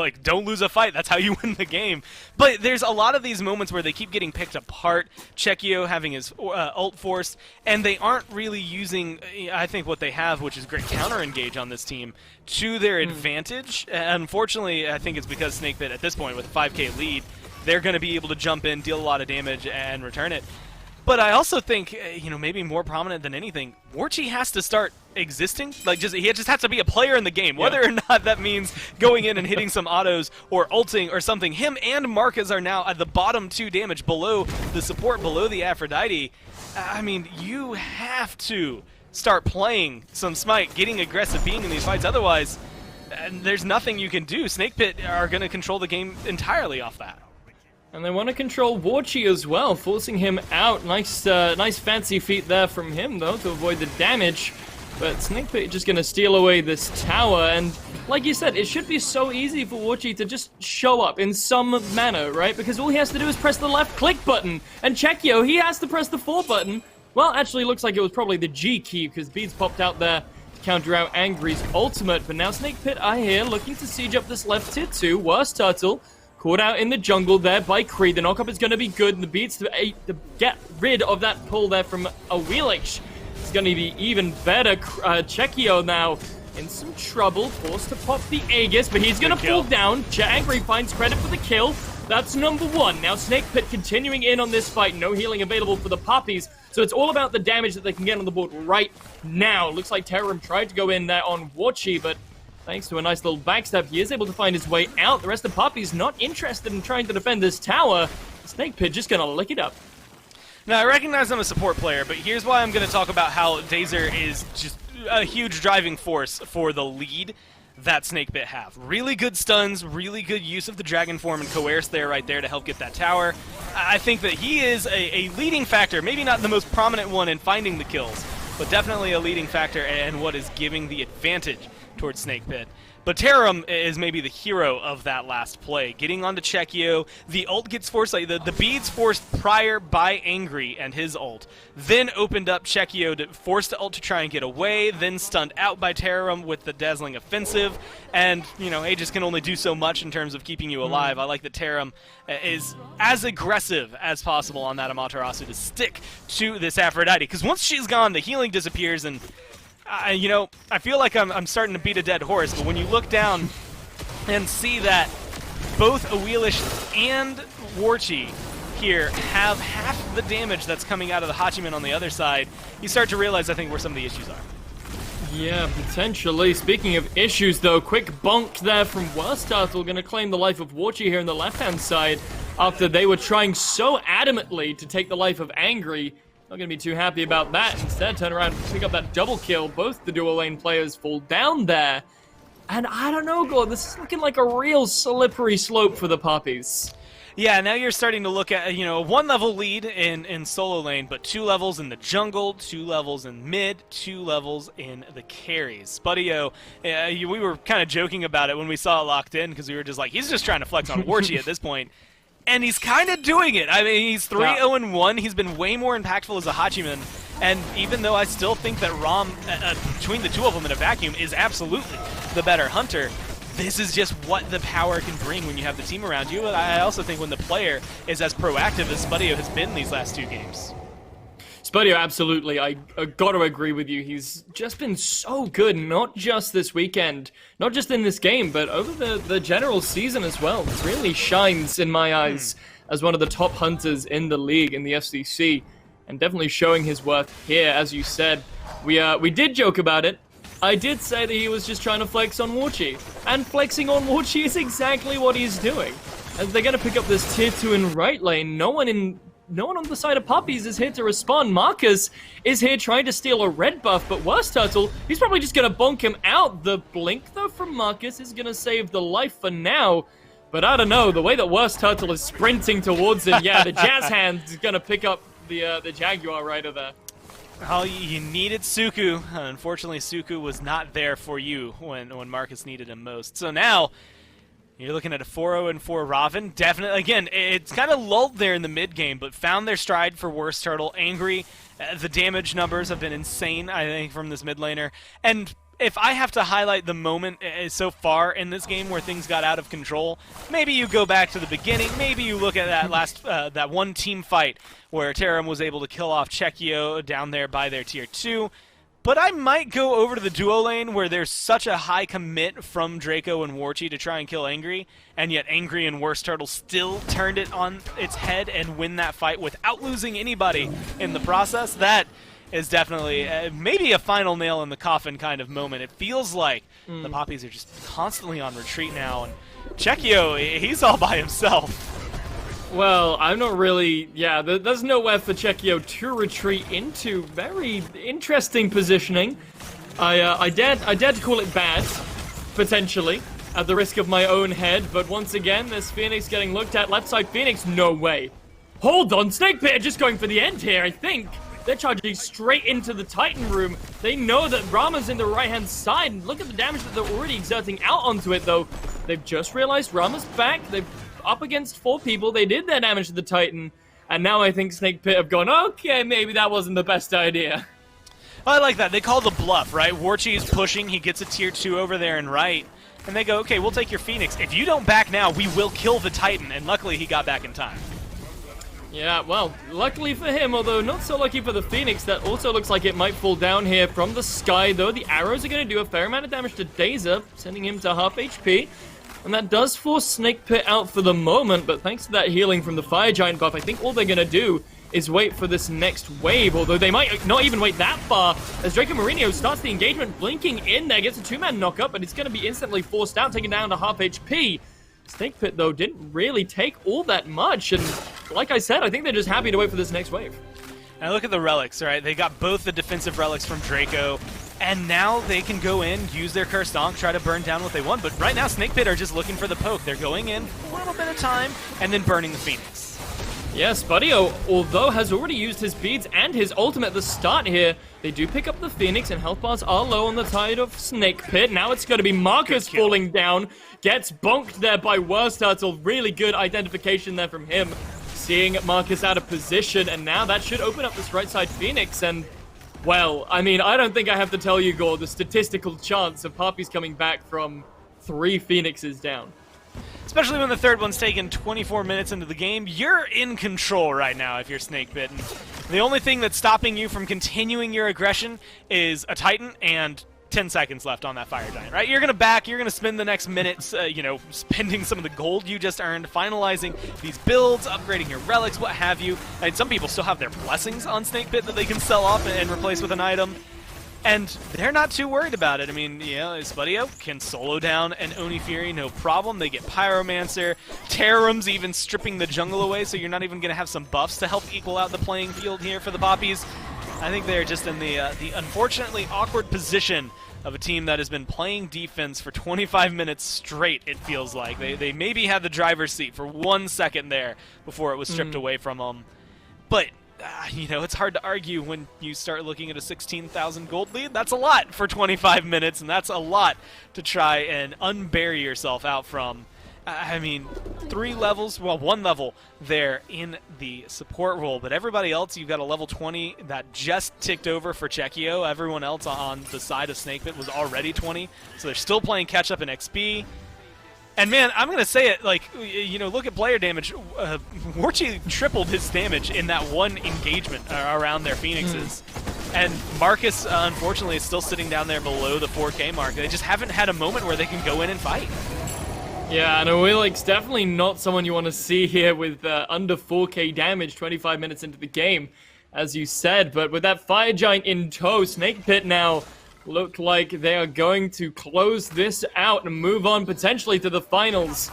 lose a fight, that's how you win the game. But there's a lot of these moments where they keep getting picked apart, Chekio having his ult forced, and they aren't really using, I think, what they have, which is great counter-engage on this team, to their advantage. Unfortunately, I think it's because Snake Pit, at this point, with a 5k lead, they're going to be able to jump in, deal a lot of damage, and return it. But I also think, maybe more prominent than anything, Warchi has to start existing. He just has to be a player in the game. Whether or not that means going in and hitting some autos or ulting or something. Him and Marcus are now at the bottom 2 damage, below the support, below the Aphrodite. I mean, you have to start playing some Smite, getting aggressive, being in these fights. Otherwise, there's nothing you can do. Snake Pit are going to control the game entirely off that. And they want to control Warchi as well, forcing him out. Nice fancy feat there from him, though, to avoid the damage. But Snake Pit just going to steal away this tower, and like you said, it should be so easy for Warchi to just show up in some manner, right? Because all he has to do is press the left click button, and Chekio, he has to press the 4 button. Well, actually, looks like it was probably the G key, because beads popped out there to counter out Angry's ultimate. But now Snake Pit are here, looking to siege up this left tier 2. Worst Turtle caught out in the jungle there by Creed. The knockup is going to be good, and the beats to get rid of that pull there from a Wheelish. It's going to be even better. Chekio now in some trouble, forced to pop the Aegis, but he's going to fall down. Angry finds credit for the kill. That's number 1. Now Snake Pit continuing in on this fight. No healing available for the Poppies, so it's all about the damage that they can get on the board right now. Looks like Tarum tried to go in there on Warchi, but thanks to a nice little backstab, he is able to find his way out. The rest of Poppies not interested in trying to defend this tower. Snake Pit just gonna lick it up. Now, I recognize I'm a support player, but here's why I'm going to talk about how Dazer is just a huge driving force for the lead that Snake Pit have. Really good stuns, really good use of the Dragon Form and Coerce there right there to help get that tower. I think that he is a leading factor, maybe not the most prominent one in finding the kills, but definitely a leading factor and what is giving the advantage towards Snake Pit. But Tarum is maybe the hero of that last play. Getting onto Chekio, the ult gets forced, like the beads forced prior by Angry and his ult. Then opened up Chekio to force the ult to try and get away, then stunned out by Tarum with the Dazzling Offensive. And, you know, Aegis can only do so much in terms of keeping you alive. I like that Tarum is as aggressive as possible on that Amaterasu to stick to this Aphrodite. Because once she's gone, the healing disappears and... you know, I feel like I'm starting to beat a dead horse, but when you look down and see that both Awelish and Warchi here have half the damage that's coming out of the Hachiman on the other side, you start to realize, I think, where some of the issues are. Yeah, potentially. Speaking of issues, though, quick bonk there from Wurstartle, going to claim the life of Warchi here on the left-hand side after they were trying so adamantly to take the life of Angry. Not going to be too happy about that. Instead, turn around and pick up that double kill. Both the dual lane players fall down there. And I don't know, Gord, this is looking like a real slippery slope for the Poppies. Yeah, now you're starting to look at, you know, 1 level lead in solo lane, but 2 levels in the jungle, 2 levels in mid, 2 levels in the carries. Spudio, we were kind of joking about it when we saw it locked in, because we were just like, he's just trying to flex on Warchi at this point. And he's kind of doing it. I mean, he's 3-0-1. He's been way more impactful as a Hachiman. And even though I still think that Rom, between the two of them in a vacuum, is absolutely the better hunter, this is just what the power can bring when you have the team around you. But I also think when the player is as proactive as Spudio has been these last 2 games. Spudio, absolutely. I got to agree with you. He's just been so good, not just this weekend, not just in this game, but over the general season as well. Really shines in my eyes as one of the top hunters in the league, in the FCC, and definitely showing his worth here, as you said. We did joke about it. I did say that he was just trying to flex on Warchi, and flexing on Warchi is exactly what he's doing. As they're going to pick up this tier 2 in right lane, no one on the side of Poppies is here to respond. Marcus is here trying to steal a red buff, but Wurstartle, he's probably just going to bonk him out. The blink, though, from Marcus is going to save the life for now. But I don't know, the way that Wurstartle is sprinting towards him, yeah, the Jazz Hand is going to pick up the Jaguar Rider there. Oh, you needed Suku. Unfortunately, Suku was not there for you when Marcus needed him most. So now... you're looking at a 4-0-4 Raven. Definitely, again, it's kind of lulled there in the mid game, but found their stride for Wurstartle. Angry, the damage numbers have been insane, I think, from this mid laner. And if I have to highlight the moment so far in this game where things got out of control, maybe you go back to the beginning. Maybe you look at that last that one team fight where Tarum was able to kill off Chekio down there by their tier 2. But I might go over to the duo lane where there's such a high commit from Draco and Warchi to try and kill Angry, and yet Angry and Wurstartle still turned it on its head and win that fight without losing anybody in the process. That is definitely maybe a final nail in the coffin kind of moment. It feels like the Poppies are just constantly on retreat now, and Chekio, he's all by himself. Well, I'm not really... yeah, there's nowhere for Chekio to retreat into. Very interesting positioning. I dared to call it bad, potentially, at the risk of my own head, but once again, there's Phoenix getting looked at. Left side Phoenix, no way. Hold on, Snake Pit are just going for the end here, I think. They're charging straight into the Titan room. They know that Rama's in the right-hand side, and look at the damage that they're already exerting out onto it, though. They've just realized Rama's back. They've up against 4 people, they did their damage to the Titan, and now I think Snake Pit have gone, okay, maybe that wasn't the best idea. I like that. They call the bluff, right? Warchi is pushing, he gets a tier 2 over there and right, and they go, okay, we'll take your Phoenix. If you don't back now, we will kill the Titan, and luckily he got back in time. Yeah, well, luckily for him, although not so lucky for the Phoenix. That also looks like it might fall down here from the sky, though. The arrows are going to do a fair amount of damage to Dazer, sending him to half HP. And that does force Snake Pit out for the moment, but thanks to that healing from the Fire Giant buff, I think all they're going to do is wait for this next wave, although they might not even wait that far, as Draco Mourinho starts the engagement, blinking in there, gets a 2-man knock-up, but it's going to be instantly forced out, taken down to half HP. Snake Pit, though, didn't really take all that much, and like I said, I think they're just happy to wait for this next wave. And look at the relics, right? They got both the defensive relics from Draco, and now they can go in, use their Cursed Donk, try to burn down what they want. But right now, Snake Pit are just looking for the poke. They're going in a little bit of time, and then burning the Phoenix. Yes, Buddio, although has already used his beads and his ultimate at the start here, they do pick up the Phoenix, and health bars are low on the side of Snake Pit. Now it's going to be Marcus falling down, gets bonked there by Worst Turtle. Really good identification there from him. Seeing Marcus out of position, and now that should open up this right side Phoenix, and, well, I mean, I don't think I have to tell you, Gore, the statistical chance of Poppies coming back from 3 Phoenixes down. Especially when the third one's taken 24 minutes into the game, you're in control right now if you're Snake Pit. And the only thing that's stopping you from continuing your aggression is a Titan and 10 seconds left on that Fire Giant, right? You're going to back, you're going to spend the next minutes, spending some of the gold you just earned, finalizing these builds, upgrading your relics, what have you. And some people still have their blessings on Snake Pit that they can sell off and replace with an item. And they're not too worried about it. I mean, Spudio can solo down an Oni Fury, no problem. They get Pyromancer. Terrum's even stripping the jungle away, so you're not even going to have some buffs to help equal out the playing field here for the Poppies. I think they're just in the unfortunately awkward position of a team that has been playing defense for 25 minutes straight, it feels like. They maybe had the driver's seat for 1 second there before it was stripped away from them. But, it's hard to argue when you start looking at a 16,000 gold lead. That's a lot for 25 minutes, and that's a lot to try and unbury yourself out from. I mean, 3 levels, well, 1 level there in the support role, but everybody else, you've got a level 20 that just ticked over for Chekio. Everyone else on the side of Snake Pit was already 20, so they're still playing catch-up in XP. And man, I'm going to say it, look at player damage. Warchi tripled his damage in that one engagement around their Phoenixes. And Marcus, unfortunately, is still sitting down there below the 4K mark. They just haven't had a moment where they can go in and fight. Yeah, and Awilix definitely not someone you want to see here with under 4K damage 25 minutes into the game, as you said. But with that Fire Giant in tow, Snake Pit now look like they are going to close this out and move on potentially to the finals.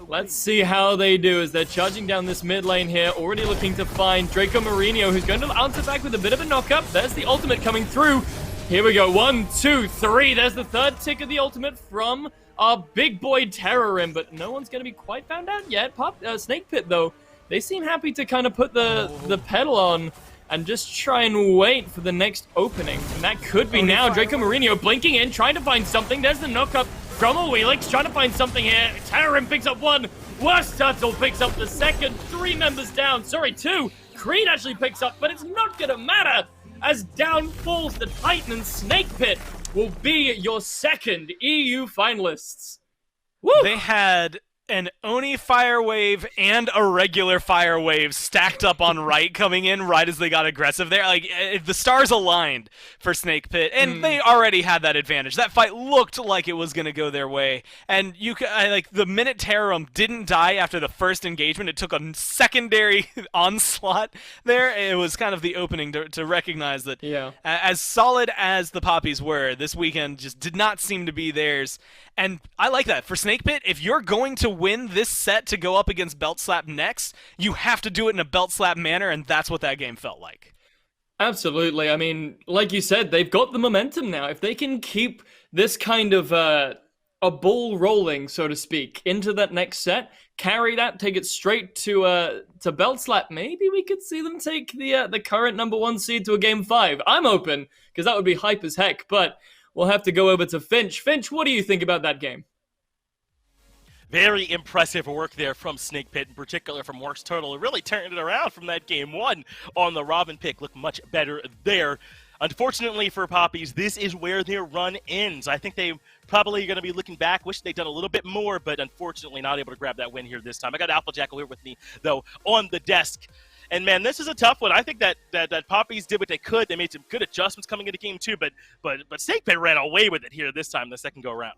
Let's see how they do as they're charging down this mid lane here, already looking to find Draco Mourinho, who's going to answer back with a bit of a knock-up. There's the ultimate coming through. Here we go, 1, 2, 3. There's the third tick of the ultimate from our big boy Terrorim, but no one's going to be quite found out yet. Snake Pit, though, they seem happy to kind of put the pedal on and just try and wait for the next opening. And that could be now. Draco Mourinho blinking in, trying to find something. There's the knock-up from Awilix, trying to find something here. Terrorim picks up 1. Worst Turtle picks up the second. 3 members down. Sorry, 2. Creed actually picks up, but it's not going to matter, as down falls the Titan, and Snake Pit will be your second EU finalists. Woo! They had an Oni Fire Wave and a regular Fire Wave stacked up on right, coming in right as they got aggressive there. Like, the stars aligned for Snake Pit, and they already had that advantage. That fight looked like it was going to go their way, and the minute Terrum didn't die after the first engagement, it took a secondary onslaught there. It was kind of the opening to recognize that as solid as the Poppies were, this weekend just did not seem to be theirs. And I like that. For Snake Pit, if you're going to win this set to go up against Belt Slap next, you have to do it in a Belt Slap manner, and that's what that game felt like. Absolutely. I mean, like you said, they've got the momentum now. If they can keep this kind of a ball rolling, so to speak, into that next set, carry that, take it straight to Belt Slap, maybe we could see them take the current #1 seed to a Game 5. I'm open, because that would be hype as heck, but we'll have to go over to Finch. Finch, what do you think about that game? Very impressive work there from Snake Pit, in particular from Worst Turtle. It really turned it around from that Game 1 on the Robin pick. Looked much better there. Unfortunately for Poppies, this is where their run ends. I think they probably going to be looking back, wish they'd done a little bit more, but unfortunately not able to grab that win here this time. I got Applejack here with me, though, on the desk. And, man, this is a tough one. I think that Poppies did what they could. They made some good adjustments coming into Game 2, but Snake Pit ran away with it here this time, the second go-around.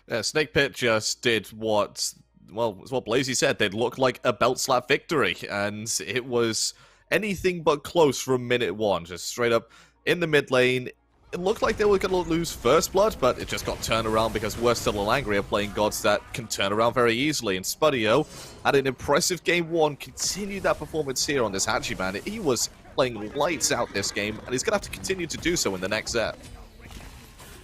Yeah, Snake Pit just did what Blazy said. They'd look like a Belt Slap victory, and it was anything but close from minute one. Just straight up in the mid lane. It looked like they were going to lose first blood, but it just got turned around because we're still angry at playing gods that can turn around very easily. And Spudio had an impressive game one, continued that performance here on this Hachiman. He was playing lights out this game, and he's going to have to continue to do so in the next set.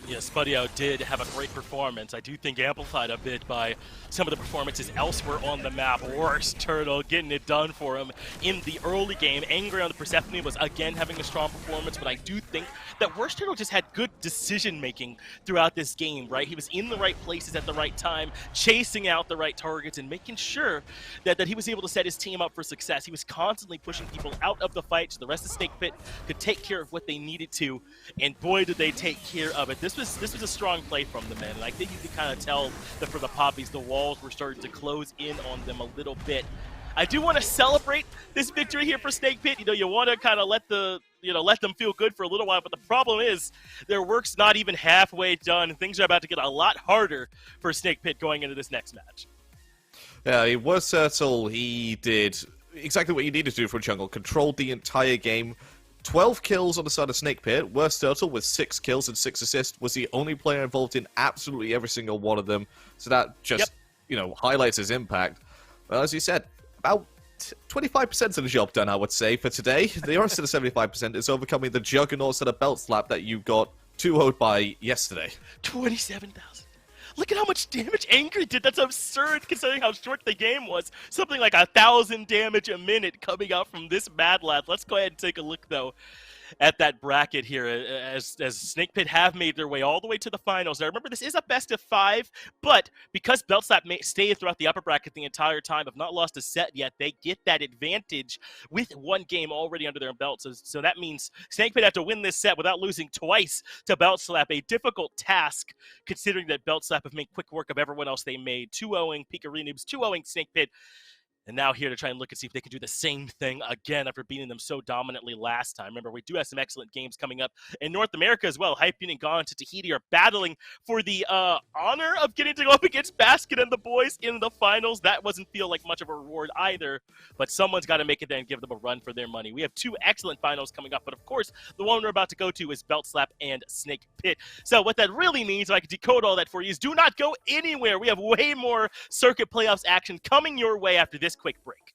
Yeah, Spudio did have a great performance. I do think amplified a bit by some of the performances elsewhere on the map. Worst Turtle getting it done for him in the early game. Angry on the Persephone was again having a strong performance, but I do think that Worst Turtle just had good decision-making throughout this game, right? He was in the right places at the right time, chasing out the right targets and making sure that he was able to set his team up for success. He was constantly pushing people out of the fight so the rest of Snake Pit could take care of what they needed to, and boy, did they take care of it. This was a strong play from the men, and I think you can kind of tell that for the Poppies, the walls were starting to close in on them a little bit. I do want to celebrate this victory here for Snake Pit. You know, you want to kind of let them feel good for a little while, but the problem is their work's not even halfway done, and things are about to get a lot harder for Snake Pit going into this next match. Yeah, it was Turtle. He did exactly what you needed to do for a jungle. Controlled the entire game. 12 kills on the side of Snake Pit. Worst Turtle with 6 kills and 6 assists was the only player involved in absolutely every single one of them. So that just, highlights his impact. Well, as you said, about 25% of the job done, I would say, for today. The rest of the 75% is overcoming the juggernauts at a belt slap that you got 2-0'd by yesterday. 27,000. Look at how much damage Angry did. That's absurd considering how short the game was. Something like 1,000 damage a minute coming out from this Mad Lad. Let's go ahead and take a look, though, at that bracket here as Snake Pit have made their way all the way to the finals. Now, remember, this is a best of 5, but because Belt Slap stayed throughout the upper bracket the entire time, have not lost a set yet, they get that advantage with one game already under their belt. So that means Snake Pit have to win this set without losing twice to Belt Slap, a difficult task considering that Belt Slap have made quick work of everyone else they made. 2-0ing Pika Noobs, 2-0ing Snake Pit. And now here to try and look and see if they can do the same thing again after beating them so dominantly last time. Remember, we do have some excellent games coming up in North America as well. Hypeen and Gone to Tahiti are battling for the honor of getting to go up against Basket and the boys in the finals. That doesn't feel like much of a reward either, but someone's got to make it there and give them a run for their money. We have 2 excellent finals coming up, but of course, the one we're about to go to is Belt Slap and Snake Pit. So what that really means, if I can decode all that for you, is do not go anywhere. We have way more circuit playoffs action coming your way after this quick break.